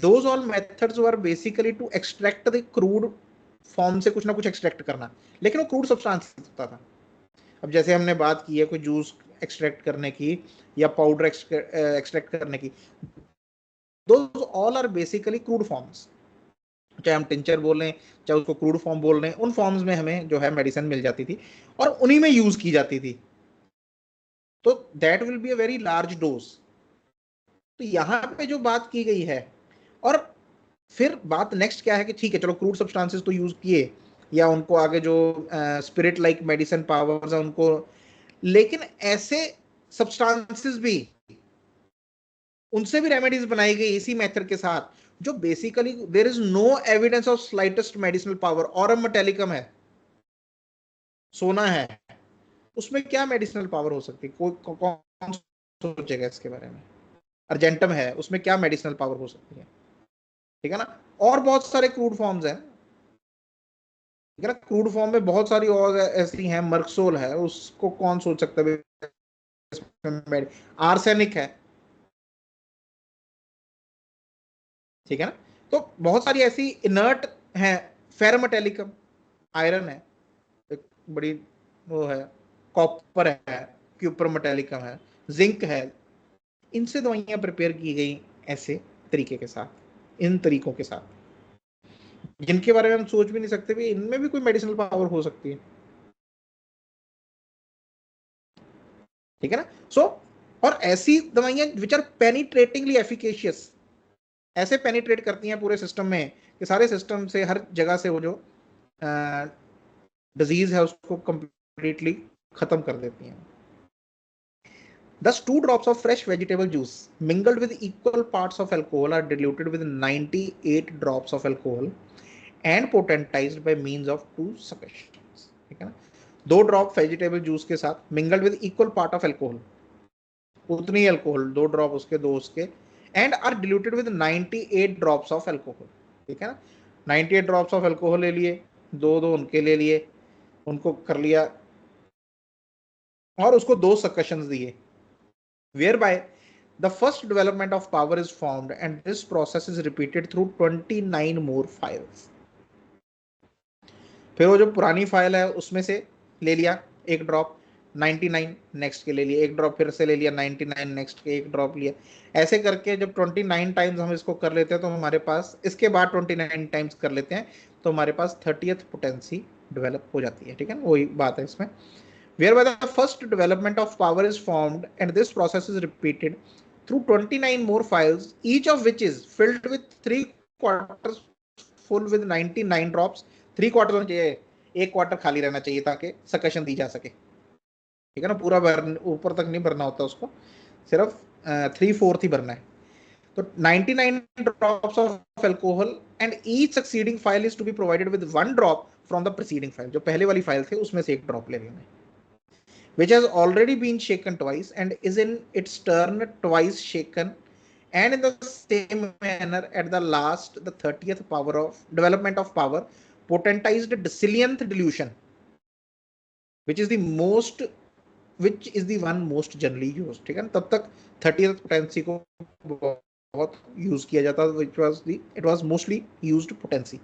those all methods were basically to extract the crude form से कुछ ना कुछ एक्सट्रैक्ट करना, लेकिन वो क्रूड सब्सटेंस होता था। अब जैसे हमने बात की है कोई जूस एक्सट्रैक्ट करने की या पाउडर एक्सट्रैक्ट करने की, those all are basically crude forms, चाहे हम टिंचर बोल रहे हैं चाहे उसको क्रूड फॉर्म बोल रहे हैं, उन फॉर्म्स में हमें जो है मेडिसिन मिल जाती थी और उन्हीं में यूज की जाती थी, तो that will be a very large dose. तो यहाँ पे जो बात की गई है, और फिर बात नेक्स्ट क्या है कि ठीक है चलो क्रूड सब्सटेंसेस तो यूज किए, या उनको आगे जो स्पिरिट लाइक मेडिसिन पावर्स है उनको, लेकिन ऐसे सब्सटेंसेस भी, उनसे भी रेमेडीज बनाई गई इसी मेथड के साथ, जो basically there is no evidence of slightest medicinal power, और मेटेलिकम है, सोना है, उसमें क्या मेडिसिनल पावर हो सकती है, कोई कौन सोचेगा इसके बारे में। अर्जेंटम है, उसमें क्या मेडिसिनल पावर हो सकती है, ठीक है ना। और बहुत सारे क्रूड फॉर्म्स हैं, ठीक है ना, क्रूड फॉर्म में बहुत सारी और ऐसी हैं, मर्कसोल है, उसको कौन सोच सकता है, आर्सेनिक है, ठीक है ना। तो बहुत सारी ऐसी इनर्ट हैं, फेरमेटेलिकम आयरन है, एक बड़ी वो है, कॉपर है, क्यूपर मेटेलिकम है, जिंक है, इनसे दवाइयां प्रिपेयर की गई ऐसे तरीके के साथ, इन तरीकों के साथ, जिनके बारे में हम सोच भी नहीं सकते भी इनमें भी कोई मेडिसिनल पावर हो सकती है, ठीक है ना। सो और ऐसी दवाइयां विच आर पेनिट्रेटिंगली एफिकेशियस, ऐसे पेनिट्रेट करती हैं पूरे सिस्टम में कि सारे सिस्टम से, हर जगह से वो जो डिजीज है उसको कंप्लीटली खत्म कर देती हैं। Thus, 2 drops of fresh vegetable juice mingled with equal parts of alcohol are diluted with 98 drops of alcohol and potentized by means of 2 succussions, ठीक है ना। 2 ड्रॉप वेजिटेबल जूस के साथ mingled with equal part of alcohol, उतनी alcohol, 2 drop उसके 2 उसके, and are diluted with 98 drops of alcohol, ठीक है ना। 98 ड्रॉप्स ऑफ एल्कोहल ले लिए, दो दो उनके ले लिए, उनको कर लिया और उसको 2 सक्शंस दिए, whereby the first development of power is formed and this process is repeated through 29 more files। फिर वो जो पुरानी फाइल है उसमें से ले लिया 1 ड्रॉप, 99 नेक्स्ट के ले लिया, 1 ड्रॉप फिर से ले लिया, 99 नेक्स्ट के 1 ड्रॉप लिया, ऐसे करके जब 29 टाइम्स हम इसको कर लेते हैं तो हमारे पास, इसके बाद 29 टाइम्स कर लेते हैं तो हमारे पास 30th पोटेंसी डेवलप हो जाती है, ठीक है ना, वही बात है इसमें, whereby the first development of power is formed and this process is repeated through 29 more files, each of which is filled with 3/4 full with 99 drops। 3/4 होना चाहिए, 1/4 खाली रहना चाहिए ताकि सकशन दी जा सके, ठीक है ना, पूरा भर ऊपर तक नहीं भरना होता उसको, सिर्फ 3/4 ही भरना है। तो 99 drops of alcohol and each succeeding file is to be provided with 1 drop from the preceding file, जो पहले वाली फाइल थे उसमें से 1 ड्रॉप ले लेना है, which has already been shaken twice and is in its turn twice shaken, and in the same manner at the last the 30th power of development of power potentized decillionth dilution, which is the most, which is the one most generally used, ठीक है ना। तब तक 30th potency को बहुत use किया जाता था, which was the, it was mostly used potency,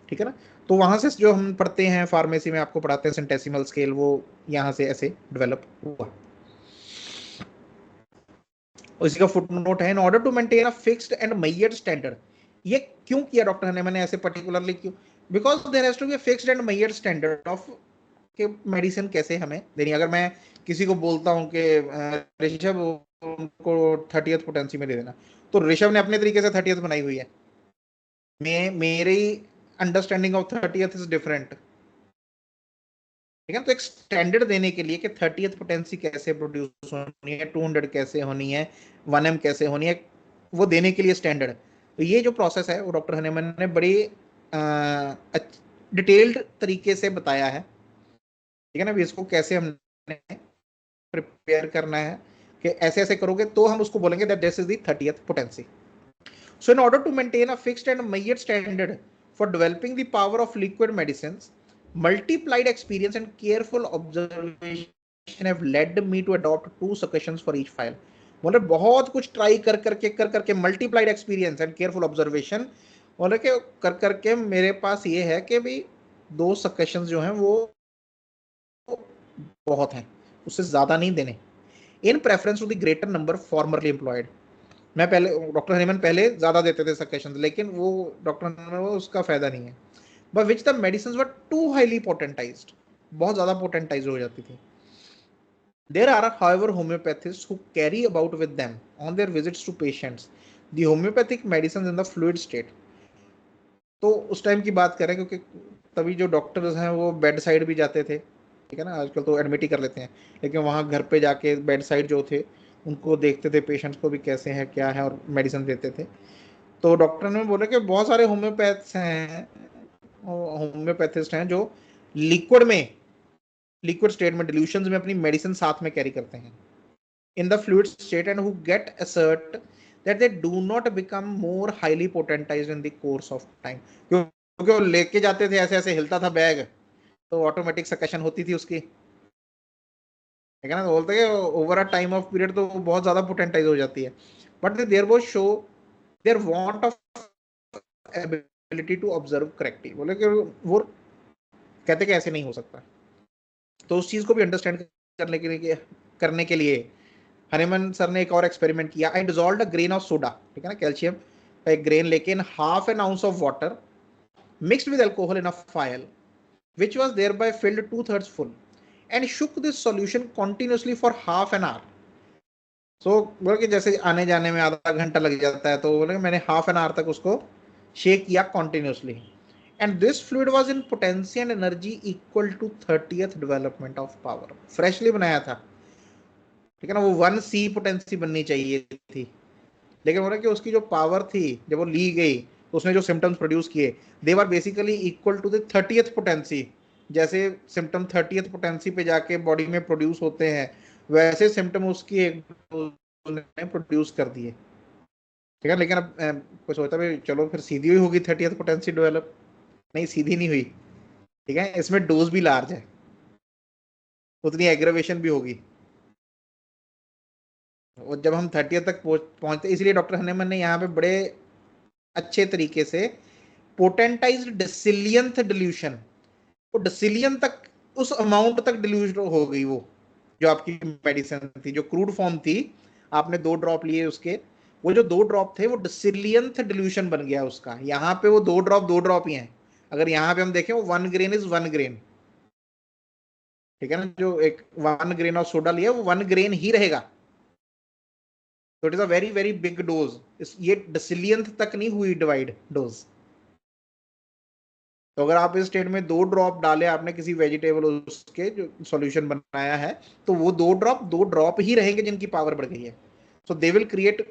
ठीक है ना। तो वहां से जो हम पढ़ते हैं फार्मेसी में आपको पढ़ाते हैं सेंटेसिमल स्केल, वो यहाँ से ऐसे डेवलप हुआ। उसी का फुट नोट है, in order to maintain a fixed and measured standard. ये क्यों किया डॉक्टर हनीमैन ने ऐसे पर्टिकुलरली, क्यों? Because there has to be a fixed and measured standard of कि मेडिसिन कैसे हमें देनी। अगर मैं किसी को बोलता हूँ कि ऋषभ उनको 30th पोटेंसी में दे देना, तो ऋषभ ने अपने तरीके से 30th बनाई हुई है, मेरी understanding of 30th is different. ठीक है, तो एक स्टैंडर्ड देने के लिए कि 30th पोटेंसी कैसे प्रोड्यूस होनी है, 200 कैसे होनी है, 1M कैसे होनी है, वो देने के लिए स्टैंडर्ड। तो ये जो प्रोसेस है वो डॉक्टर हनीमैन ने बड़ी डिटेल्ड तरीके से बताया है। ठीक है ना, भी इसको कैसे हमने प्रिपेयर करना है कि ऐसे ऐसे करोगे तो हम उसको बोलेंगे that this is the 30th potency. So in order to maintain a fixed and measured standard for developing the power of liquid medicines, multiplied experience and careful observation have led me to adopt 2 suggestions for each file. बोले बहुत कुछ try कर करके multiplied experience and careful observation, बोले कि कर करके मेरे पास ये है कि भाई 2 सजेशंस जो हैं वो बहुत हैं, उससे ज्यादा नहीं देने। In preference to the greater number formerly employed. मैं पहले डॉक्टर हनीमैन पहले ज्यादा देते थे सजेशंस, लेकिन वो डॉक्टर हनीमैन वो उसका फायदा नहीं है। But which the medicine were too highly potentised, बहुत ज्यादा पोटेंटाइज हो जाती थी। There are, however, homeopathists who carry about with them on their visits to patients the homeopathic medicines in the fluid state. तो उस टाइम की बात करें, क्योंकि तभी जो डॉक्टर्स हैं वो बेड साइड भी जाते थे। ठीक है ना, आजकल तो एडमिट ही कर लेते हैं, लेकिन वहाँ घर पे जाके बेड साइड जो थे उनको देखते थे, पेशेंट्स को भी कैसे है क्या है, और मेडिसिन देते थे। तो डॉक्टर ने बोला कि बहुत सारे होम्योपैथ्स हैं, होम्योपैथिस्ट हैं जो लिक्विड में, लिक्विड स्टेट में, डिल्यूशंस में अपनी मेडिसिन साथ में कैरी करते हैं in the fluid state, and who get assert that they do not become more highly potentised in the course of time. क्योंकि वो लेके जाते थे, ऐसे ऐसे हिलता था बैग, तो ऑटोमेटिक सकशन होती थी उसकी। ठीक है ना, तो बोलते हैं over a time of period तो बहुत ज्यादा पोटेंटाइज हो जाती है। बट देयर वो show their want of ability to observe correctly. बोले कि वो कहते कि ऐसे नहीं हो सकता। तो उस चीज को भी अंडरस्टैंड करने के लिए हनीमैन सर ने एक और एक्सपेरिमेंट किया। I dissolve a grain of soda, ठीक है ना, कैल्शियम का एक ग्रेन लेके, in half an ounce of water mixed with alcohol in a phial which was thereby filled 2/3 full and shook this solution continuously for half an hour. So बोले कि जैसे आने जाने में आधा घंटा लग जाता है, तो बोले मैंने हाफ एन आवर तक उसको शेक किया continuously, and this fluid was in potency and energy equal to 30th development of power. Freshly बनाया था, ठीक है ना, वो 1C पोटेंसी बननी चाहिए थी, लेकिन बोला कि उसकी जो पावर थी जब वो ली गई, तो उसने जो सिम्टम्स प्रोड्यूस किए, they were basically equal to the 30th potency. जैसे सिम्टम 30th पोटेंसी पे जाके बॉडी में प्रोड्यूस होते हैं, वैसे सिम्टम उसकी एक डोज ने प्रोड्यूस कर दिए। ठीक है, लेकिन अब कोई सोचता भाई चलो फिर सीधी हुई होगी 30th पोटेंसी डेवलप, नहीं सीधी नहीं हुई। ठीक है, इसमें डोज भी लार्ज है, उतनी एग्रेवेशन भी होगी। और जब हम 30th तक पहुंचते, इसलिए डॉक्टर हनीमैन ने यहाँ पे बड़े अच्छे तरीके से पोटेंटाइज्ड डिसिलियंथ डिल्यूशन, वो डिसिलियन तक, उस अमाउंट तक डिल्यूशन हो गई वो, जो आपकी मेडिसिन थी, जो क्रूड फॉर्म थी, आपने 2 ड्रॉप लिए उसके, वो जो 2 ड्रॉप थे वो डिसिलियंथ डिल्यूशन बन गया उसका। यहाँ पे वो 2 ड्रॉप ही हैं। अगर यहाँ पे हम देखें, वो 1 ग्रेन इज 1 ग्रेन। ठीक है ना, जो एक 1 ग्रेन ऑफ सोडा लिया वो 1 ग्रेन ही रहेगा। तो it is a very very big dose, ये डिसिलियंथ तक नहीं हुई डिवाइड डोज। तो अगर आप इस स्टेट में 2 ड्रॉप डाले आपने किसी वेजिटेबल, उसके जो सॉल्यूशन बनाया है, तो वो 2 ड्रॉप ही रहेंगे जिनकी पावर बढ़ गई है। So they will create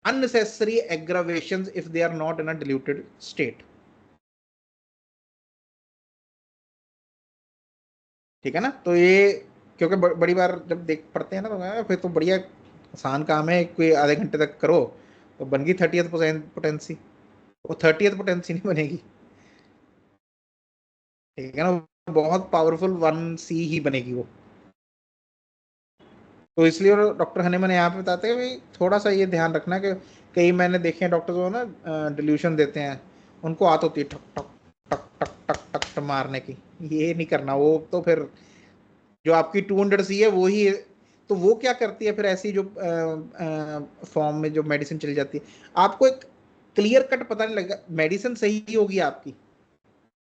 unnecessary aggravations if they are not in a diluted state. ठीक है ना, तो ये क्योंकि बड़ी बार जब देख पढ़ते हैं ना, तो फिर तो बढ़िया आसान काम है, कोई आधे घंटे तक करो तो बन गई 30th पोटेंसी। वो 30th पोटेंसी नहीं बनेगी। ठीक है ना, बहुत पावरफुल 1C ही बनेगी वो। तो इसलिए डॉक्टर हनीमैन यहाँ पे बताते हैं भाई थोड़ा सा ये ध्यान रखना कि कई मैंने देखे हैं डॉक्टर जो ना डिल्यूशन देते हैं, उनको आदत होती है ठक ठक टक टक टक टक टक मारने की। ये नहीं करना, वो तो फिर जो आपकी 200C है वो ही तो वो क्या करती है फिर, ऐसी जो फॉर्म में जो मेडिसिन चली जाती है, आपको एक क्लियर कट पता नहीं लगेगा, मेडिसिन सही होगी आपकी,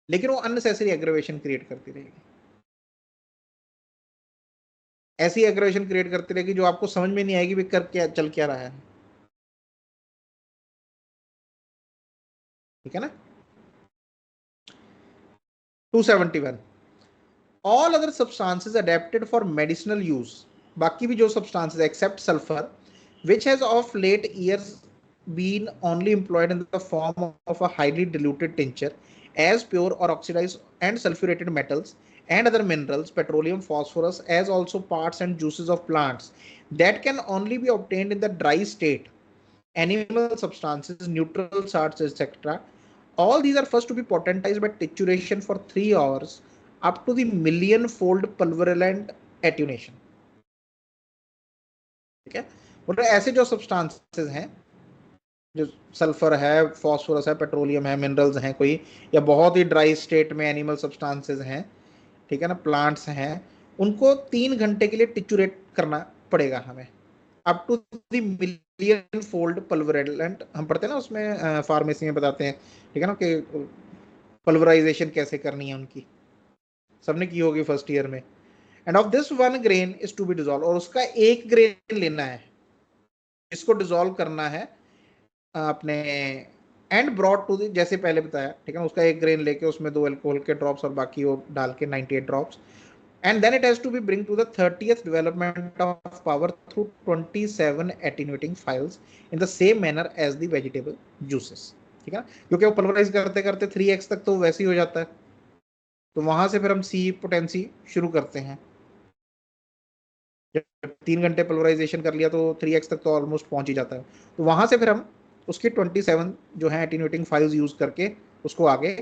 लेकिन वो अननेसेसरी एग्रेवेशन क्रिएट करती रहेगी, ऐसी एग्रेवेशन क्रिएट करती रहेगी जो आपको समझ में नहीं आएगी भी कर क्या चल क्या रहा है। ठीक है ना। 271, all other substances adapted for medicinal use, बाकी भी जो substances except sulphur which has of late years been only employed in the form of a highly diluted tincture as pure or oxidized and sulfurated metals and other minerals, petroleum, phosphorus, as also parts and juices of plants that can only be obtained in the dry state, animal substances, neutral salts, etc. All these are first to be potentized by trituration for 3 hours up to the million fold pulverulent attenuation. ठीक है, बोल रहे ऐसे जो substances हैं, जो sulphur है, phosphorus है, पेट्रोलियम है, मिनरल्स हैं कोई, या बहुत ही ड्राई स्टेट में एनिमल सब्सटेंसेस हैं, ठीक है ना, प्लांट्स हैं, उनको 3 घंटे के लिए टिचुरेट करना पड़ेगा हमें, up to the million fold pulverulent, हम पढ़ते हैं ना उसमें, फार्मेसी में बताते हैं, ठीक है ना, कि पल्वराइजेशन कैसे करनी है उनकी, सबने की होगी फर्स्ट ईयर में। And of this 1 grain is to be dissolve, और उसका 1 ग्रेन लेना है, इसको डिजोल्व करना है अपने, एंड ब्रॉड टू द, जैसे पहले बताया, ठीक है ना, उसका 1 ग्रेन लेके उसमें 2 अल्कोहल के ड्रॉप्स और बाकी वो डाल के 98 drops, and then it has to be bring to the 30th development of power through 27 attenuating files in the same manner as the vegetable juices। ठीक है, क्योंकि वो पल्वराइज करते करते 3x तक तो वैसे ही हो जाता है, तो वहां से फिर हम सी पोटेंसी शुरू करते हैं, जब 3 घंटे पल्वराइजेशन कर लिया तो 3x तक तो ऑलमोस्ट पहुंच ही जाता है, तो वहां से फिर हम उसके 27 जो है एटीन्यूएटिंग फाइल्स यूज करके उसको आगे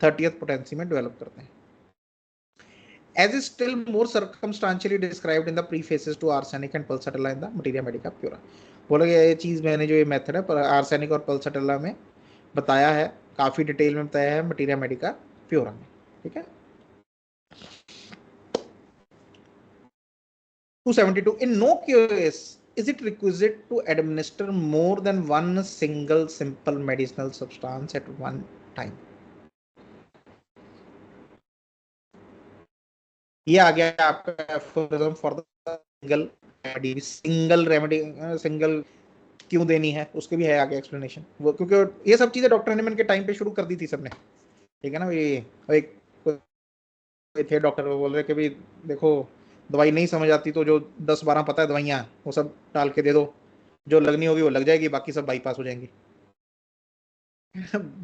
30th पोटेंसी में डेवलप करते हैं, as is still more circumstantially described in the prefaces to arsenic and pulsatilla in the Materia Medica Pura। बोलोगे ये चीज़ मैंने जो ये मेथड है पर आर्सेनिक और पल्सटिला में बताया है, काफ़ी डिटेल में बताया है मटीरिया मेडिका प्योरा में। ठीक है। 272, in no case is it requisite to administer more than one single simple medicinal substance at one time। ये आ गया आपका aphorism for the single remedy, single remedy, single क्यों देनी है उसके भी है आगे एक्सप्लेनेशन, वो क्योंकि ये सब चीजें डॉक्टर हैनीमैन के टाइम पे शुरू कर दी थी सबने। ठीक है ना, ये एक थे डॉक्टर, वो बोल रहे कि भाई देखो, दवाई नहीं समझ आती तो जो 10-12 पता है दवाइयाँ वो सब डाल के दे दो, जो लगनी होगी वो लग जाएगी, बाकी सब बाईपास हो जाएंगी।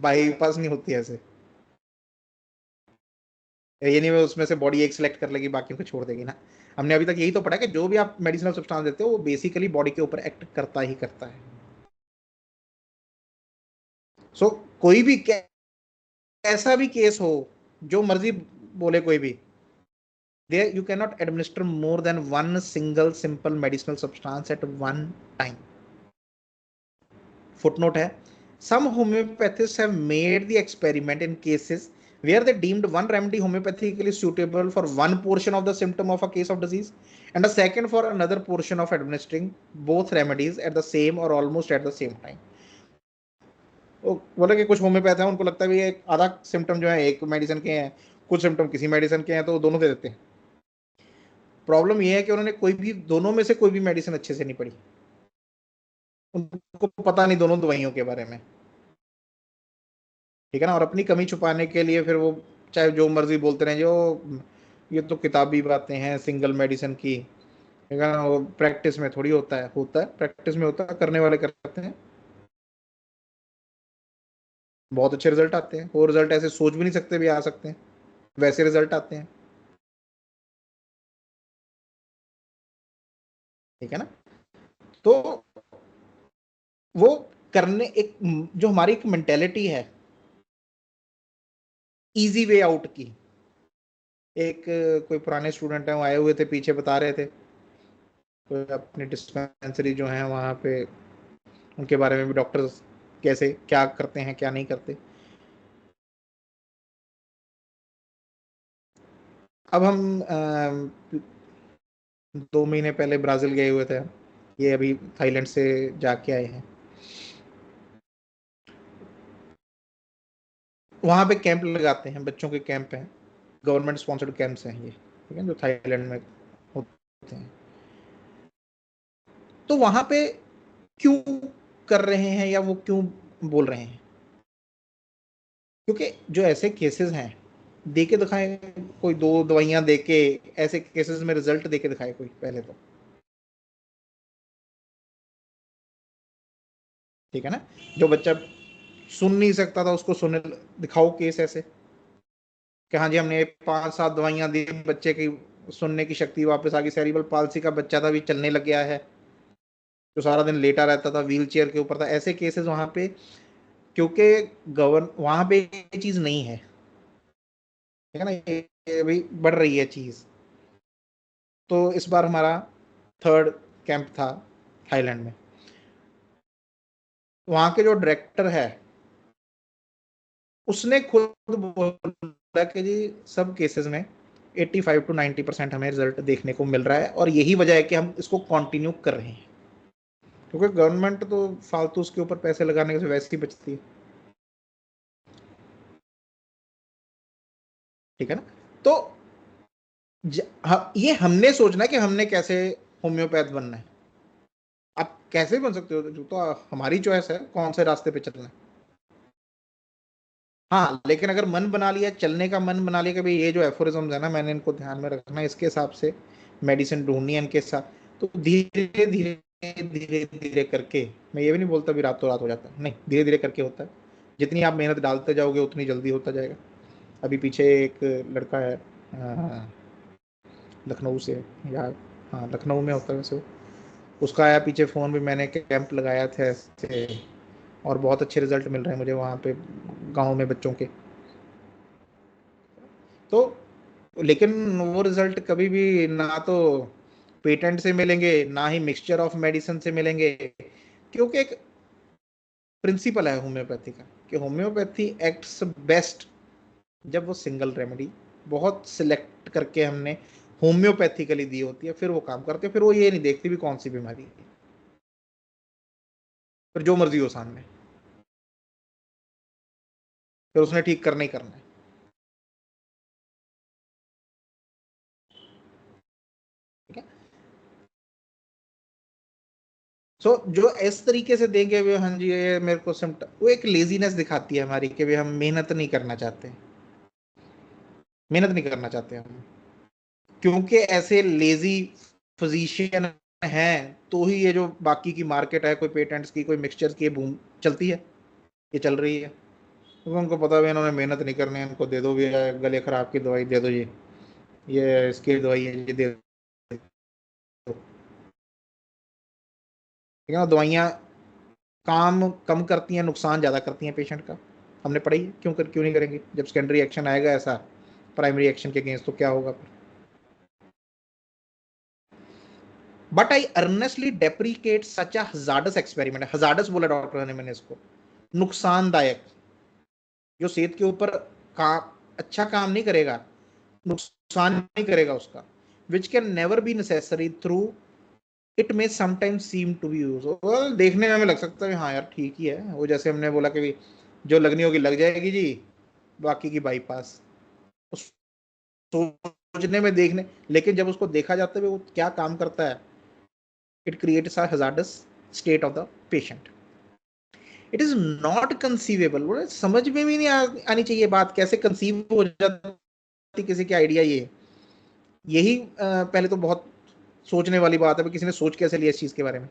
बाईपास नहीं होती ऐसे, ये नहीं, उसमें से बॉडी एक सिलेक्ट कर लेगी बाकी को छोड़ देगी ना। हमने अभी तक यही तो पढ़ा कि जो भी आप मेडिसिनल सब्सटेंस देते हो वो बेसिकली बॉडी के ऊपर एक्ट करता ही करता है। सो कोई भी ऐसा भी केस हो, जो मर्जी बोले कोई भी, there you cannot administer more than one single simple medicinal substance at one time। footnote है, some homeopathists have made the experiment in cases where they deemed one remedy homeopathically suitable for one portion of the symptom of a case of disease and a second for another portion of administering both remedies at the same or almost at the same time। वो बोले कि कुछ homeopath है उनको लगता है भी एक आधा सिम्टम जो है एक मेडिसिन के हैं, कुछ सिम्टम किसी मेडिसिन के हैं, तो दोनों दे देते हैं। प्रॉब्लम ये है कि उन्होंने कोई भी, दोनों में से कोई भी मेडिसिन अच्छे से नहीं पढ़ी, उनको पता नहीं दोनों दवाइयों के बारे में। ठीक है ना, और अपनी कमी छुपाने के लिए फिर वो चाहे जो मर्जी बोलते रहे, जो ये तो किताबी बातें हैं सिंगल मेडिसिन की, ठीक है ना, वो प्रैक्टिस में थोड़ी होता है, होता है प्रैक्टिस में, होता है, करने वाले करते हैं, बहुत अच्छे रिजल्ट आते हैं, वो रिजल्ट ऐसे सोच भी नहीं सकते भी आ सकते हैं, वैसे रिजल्ट आते हैं। ठीक है ना, तो वो करने एक, जो हमारी एक मेंटेलिटी है इजी वे आउट की, एक कोई पुराने स्टूडेंट हैं वो आए हुए थे, पीछे बता रहे थे तो अपनी डिस्पेंसरी जो है वहाँ पे, उनके बारे में भी डॉक्टर्स कैसे क्या करते हैं क्या नहीं करते। अब हम 2 महीने पहले ब्राजील गए हुए थे, ये अभी थाईलैंड से जाके आए हैं। वहां पे कैंप लगाते हैं, बच्चों के कैंप हैं, गवर्नमेंट स्पॉन्सर्ड कैंप्स हैं ये, ठीक है, जो थाईलैंड में होते हैं। तो वहां पे क्यों कर रहे हैं या वो क्यों बोल रहे हैं? क्योंकि जो ऐसे केसेस हैं, दे के दिखाए कोई, 2 दवाइयां दे के ऐसे केसेस में रिजल्ट दे के दिखाए कोई पहले तो, ठीक है ना। जो बच्चा सुन नहीं सकता था उसको सुनने दिखाओ केस ऐसे, कि हाँ जी हमने 5-7 दवाइयां दी, बच्चे की सुनने की शक्ति वापस आ गई, सेरिब्रल पाल्सी का बच्चा था, भी चलने लग गया है, जो सारा दिन लेटा रहता था, व्हील चेयर के ऊपर था, ऐसे केसेस वहां पे। क्योंकि गवर्न वहां पे ये चीज नहीं है, ठीक है ना, ये भी बढ़ रही है चीज। तो इस बार हमारा थर्ड कैंप था थाईलैंड में। वहां के जो डायरेक्टर है उसने खुद बोला कि जी सब केसेस में 85 to 90% हमें रिजल्ट देखने को मिल रहा है, और यही वजह है कि हम इसको कंटिन्यू कर रहे हैं। क्योंकि गवर्नमेंट तो फालतू उसके ऊपर पैसे लगाने से वैसे ही बचती है, ठीक है ना। तो ये हमने सोचना है कि हमने कैसे होम्योपैथ बनना है। आप कैसे बन सकते हो, जो तो हमारी चॉइस है कौन से रास्ते पे चलना है। हाँ, लेकिन अगर मन बना लिया, चलने का मन बना लिया कि भाई ये जो एफोरिज्म है ना, मैंने इनको ध्यान में रखना है, इसके हिसाब से मेडिसिन ढूंढनी है इनके साथ, तो धीरे धीरे धीरे धीरे करके, मैं ये भी नहीं बोलता भी रातों रात हो जाता है, नहीं, धीरे धीरे करके होता है। जितनी आप मेहनत डालते जाओगे उतनी जल्दी होता जाएगा। अभी पीछे एक लड़का है, लखनऊ से, या हाँ लखनऊ में होता है वैसे वो, उसका आया पीछे फ़ोन भी, मैंने कैंप लगाया था ऐसे, और बहुत अच्छे रिजल्ट मिल रहे हैं मुझे वहाँ पे गांव में बच्चों के। तो लेकिन वो रिजल्ट कभी भी ना तो पेटेंट से मिलेंगे, ना ही मिक्सचर ऑफ मेडिसिन से मिलेंगे। क्योंकि एक प्रिंसिपल है होम्योपैथी का, कि होम्योपैथी एक्ट्स बेस्ट जब वो सिंगल रेमेडी बहुत सिलेक्ट करके हमने होम्योपैथिकली दी होती है, फिर वो काम करते हैं, फिर वो ये नहीं देखती भी कौन सी बीमारी है, फिर जो मर्जी हो सामने, फिर उसने ठीक करना ही करना है, ठीक है। सो जो इस तरीके से देंगे वे, हाँ जी ये मेरे को सिम्टम, वो एक लेजीनेस दिखाती है हमारी, कि भी हम मेहनत नहीं करना चाहते, मेहनत नहीं करना चाहते हम। क्योंकि ऐसे लेजी फिजिशियन हैं, तो ही ये जो बाकी की मार्केट है, कोई पेटेंट्स की, कोई मिक्सचर्स की, बूम चलती है, ये चल रही है। क्योंकि उनको पता है इन्होंने मेहनत नहीं करनी है, इनको दे दो भी गले खराब की दवाई दे दो, ये इसकी दवाई है, ये दे दो, ठीक है ना। दवाइयाँ काम कम करती हैं, नुकसान ज़्यादा करती हैं पेशेंट का। हमने पढ़ी है, क्यों नहीं करेंगे, जब सेकेंडरी एक्शन आएगा ऐसा प्राइमरी एक्शन के अगेंस्ट, तो क्या होगा फिर। But I earnestly deprecate such a hazardous experiment, hazardous बोला डॉक्टर ने मैंने इसको, नुकसानदायक, जो सेहत के ऊपर काम अच्छा काम नहीं करेगा, नुकसान नहीं करेगा उसका, which can never be necessary through it may sometimes seem to be use. देखने में हमें लग सकता है हाँ यार ठीक ही है, वो जैसे हमने बोला कि जो लगनी होगी लग जाएगी जी, बाकी की बाईपास, सोचने में देखने, लेकिन जब उसको देखा जाता है वो क्या काम करता है, it creates a hazardous state of the patient. It is not conceivable, बोले समझ में भी नहीं आनी चाहिए बात, कैसे कंसीव हो जाती किसी की आइडिया, ये यही पहले तो बहुत सोचने वाली बात है, किसी ने सोच कैसे लिया इस चीज के बारे में।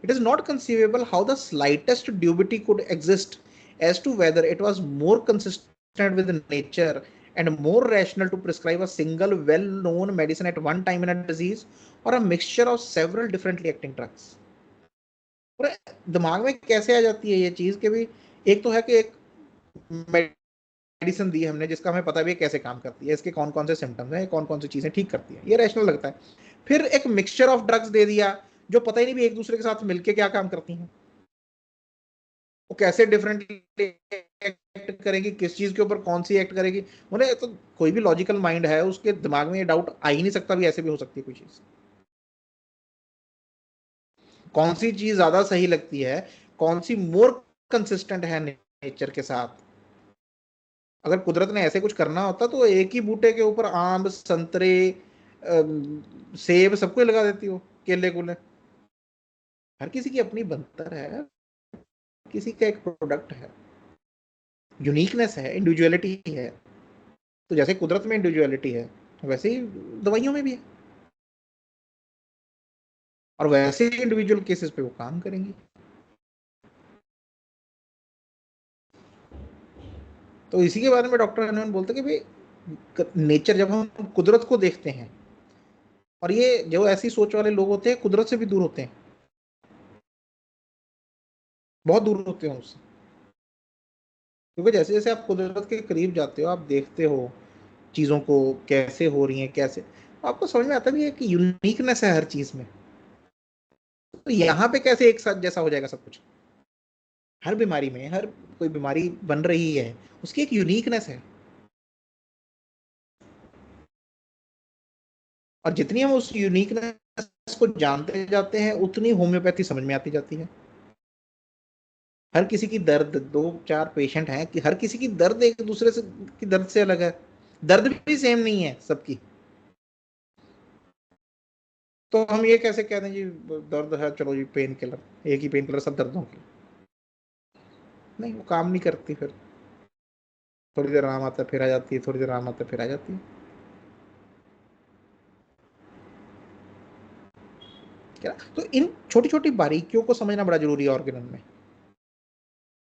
It is not conceivable how the slightest dubiety could exist as to whether it was more consistent with nature and more rational to prescribe a single well-known medicine at one time in a disease or a mixture of several differently acting drugs। और दिमाग में कैसे आ जाती है ये चीज कि भी, एक तो है कि एक मेडिसिन दी हमने जिसका हमें पता भी है कैसे काम करती है, इसके कौन कौन से सिम्टम्स हैं, कौन कौन सी चीजें ठीक करती है, ये रैशनल लगता है। फिर एक मिक्सचर ऑफ ड्रग्स दे दिया जो पता ही नहीं भी एक दूसरे के साथ मिलके क्या काम करती हैं, वो कैसे डिफरेंटली एक्ट करेगी, किस चीज के ऊपर कौन सी एक्ट करेगी। मुझे तो कोई भी लॉजिकल माइंड है उसके दिमाग में ये डाउट आ ही नहीं सकता भी ऐसे भी हो सकती है कोई चीज। कौन सी चीज ज्यादा सही लगती है, कौन सी मोर कंसिस्टेंट है नेचर के साथ। अगर कुदरत ने ऐसे कुछ करना होता तो एक ही बूटे के ऊपर आम, संतरे, सेब सबको ही लगा देती हो, केले कूले। हर किसी की अपनी बनतर है, किसी का एक प्रोडक्ट है, यूनिकनेस है, इंडिविजुअलिटी है। तो जैसे कुदरत में इंडिविजुअलिटी है, वैसे ही दवाइयों में भी है, और वैसे ही इंडिविजुअल केसेस पे वो काम करेंगी। तो इसी के बारे में डॉक्टर हनुमान बोलते हैं कि भाई नेचर, जब हम कुदरत को देखते हैं, और ये जो ऐसी सोच वाले लोग होते हैं कुदरत से भी दूर होते हैं, बहुत दूर होते हैं उससे। क्योंकि जैसे जैसे आप कुदरत के करीब जाते हो, आप देखते हो चीज़ों को कैसे हो रही हैं, कैसे आपको समझ में आता भी है कि यूनिकनेस है हर चीज़ में। तो यहाँ पे कैसे एक साथ जैसा हो जाएगा सब कुछ। हर बीमारी में, हर कोई बीमारी बन रही है, उसकी एक यूनिकनेस है। और जितनी हम उस यूनिकनेस को जानते जाते हैं, उतनी होम्योपैथी समझ में आती जाती है। हर किसी की दर्द, दो चार पेशेंट हैं कि हर किसी की दर्द एक दूसरे से की दर्द से अलग है, दर्द भी सेम नहीं है सबकी। तो हम ये कैसे कह दें जी दर्द है, चलो जी पेन किलर, एक ही पेन किलर सब दर्दों की। नहीं, वो काम नहीं करती फिर। थोड़ी देर आराम आता है फिर आ जाती है, थोड़ी देर आराम आता है फिर आ जाती है। क्या, तो इन छोटी छोटी बारीकियों को समझना बड़ा जरूरी है ऑर्गेनल में।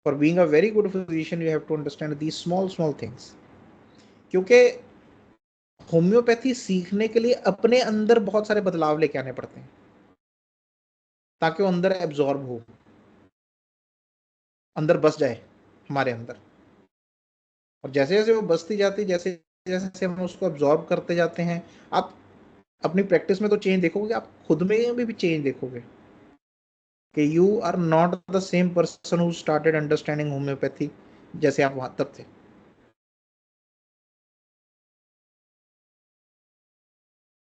For being a very good physician you have to understand the small small things. क्योंकि होम्योपैथी सीखने के लिए अपने अंदर बहुत सारे बदलाव लेके आने पड़ते हैं, ताकि वो अंदर एब्जॉर्ब हो, अंदर बस जाए हमारे अंदर। और जैसे जैसे वो बसती जाती, जैसे जैसे हम उसको एब्जॉर्ब करते जाते हैं, आप अपनी प्रैक्टिस में तो चेंज देखोगे, आप खुद में भी चेंज देखोगे कि you are not the same person who started understanding homeopathy जैसे आप वहां तब थे।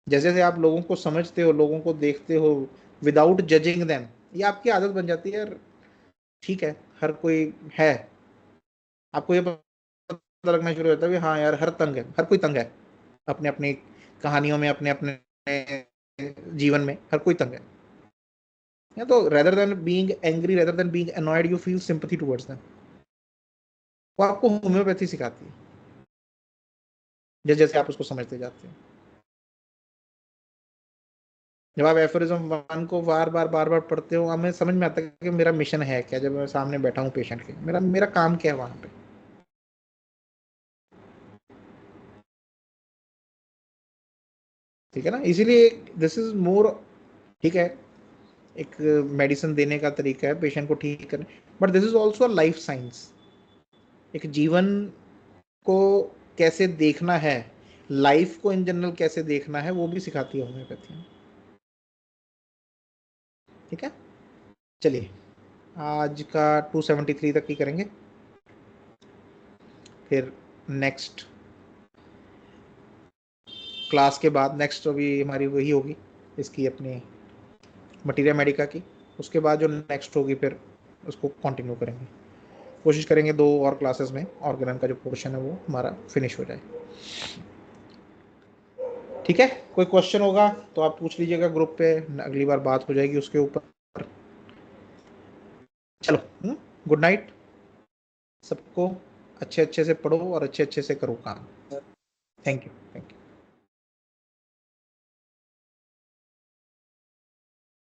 जैसे जैसे आप लोगों को समझते हो, लोगों को देखते हो विदाउट जजिंग देम, ये आपकी आदत बन जाती है यार। ठीक है, हर कोई है, आपको ये पता लगना शुरू होता है कि हाँ यार, हर तंग है, हर कोई तंग है अपने अपनी कहानियों में, अपने अपने जीवन में हर कोई तंग है। या तो rather than being angry, rather than being annoyed, you feel sympathy towards them. वो आपको होम्योपैथी सिखाती है, जैसे जैसे आप उसको समझते जाते हैं। जब आप एफोरिज्म वन को बार बार पढ़ते हो, हमें समझ में आता है कि मेरा मिशन है क्या, जब मैं सामने बैठा हूँ पेशेंट के, मेरा मेरा काम क्या है वहां पे। ठीक है ना, इसीलिए दिस इज मोर, ठीक है, एक मेडिसिन देने का तरीका है पेशेंट को ठीक करने, but this is also life science. एक जीवन को कैसे देखना है, लाइफ को इन जनरल कैसे देखना है, वो भी सिखाती है होम्योपैथी। ठीक है, चलिए आज का 273 तक ही करेंगे, फिर नेक्स्ट क्लास के बाद नेक्स्ट अभी हमारी वही होगी, इसकी अपनी मटीरिया मेडिका की। उसके बाद जो नेक्स्ट होगी फिर उसको कंटिन्यू करेंगे, कोशिश करेंगे 2 और क्लासेस में ऑर्गेनम का जो पोर्शन है वो हमारा फिनिश हो जाए। ठीक है, कोई क्वेश्चन होगा तो आप पूछ लीजिएगा ग्रुप पे, अगली बार बात हो जाएगी उसके ऊपर। चलो, गुड नाइट सबको। अच्छे अच्छे से पढ़ो और अच्छे अच्छे से करो काम। Thank you.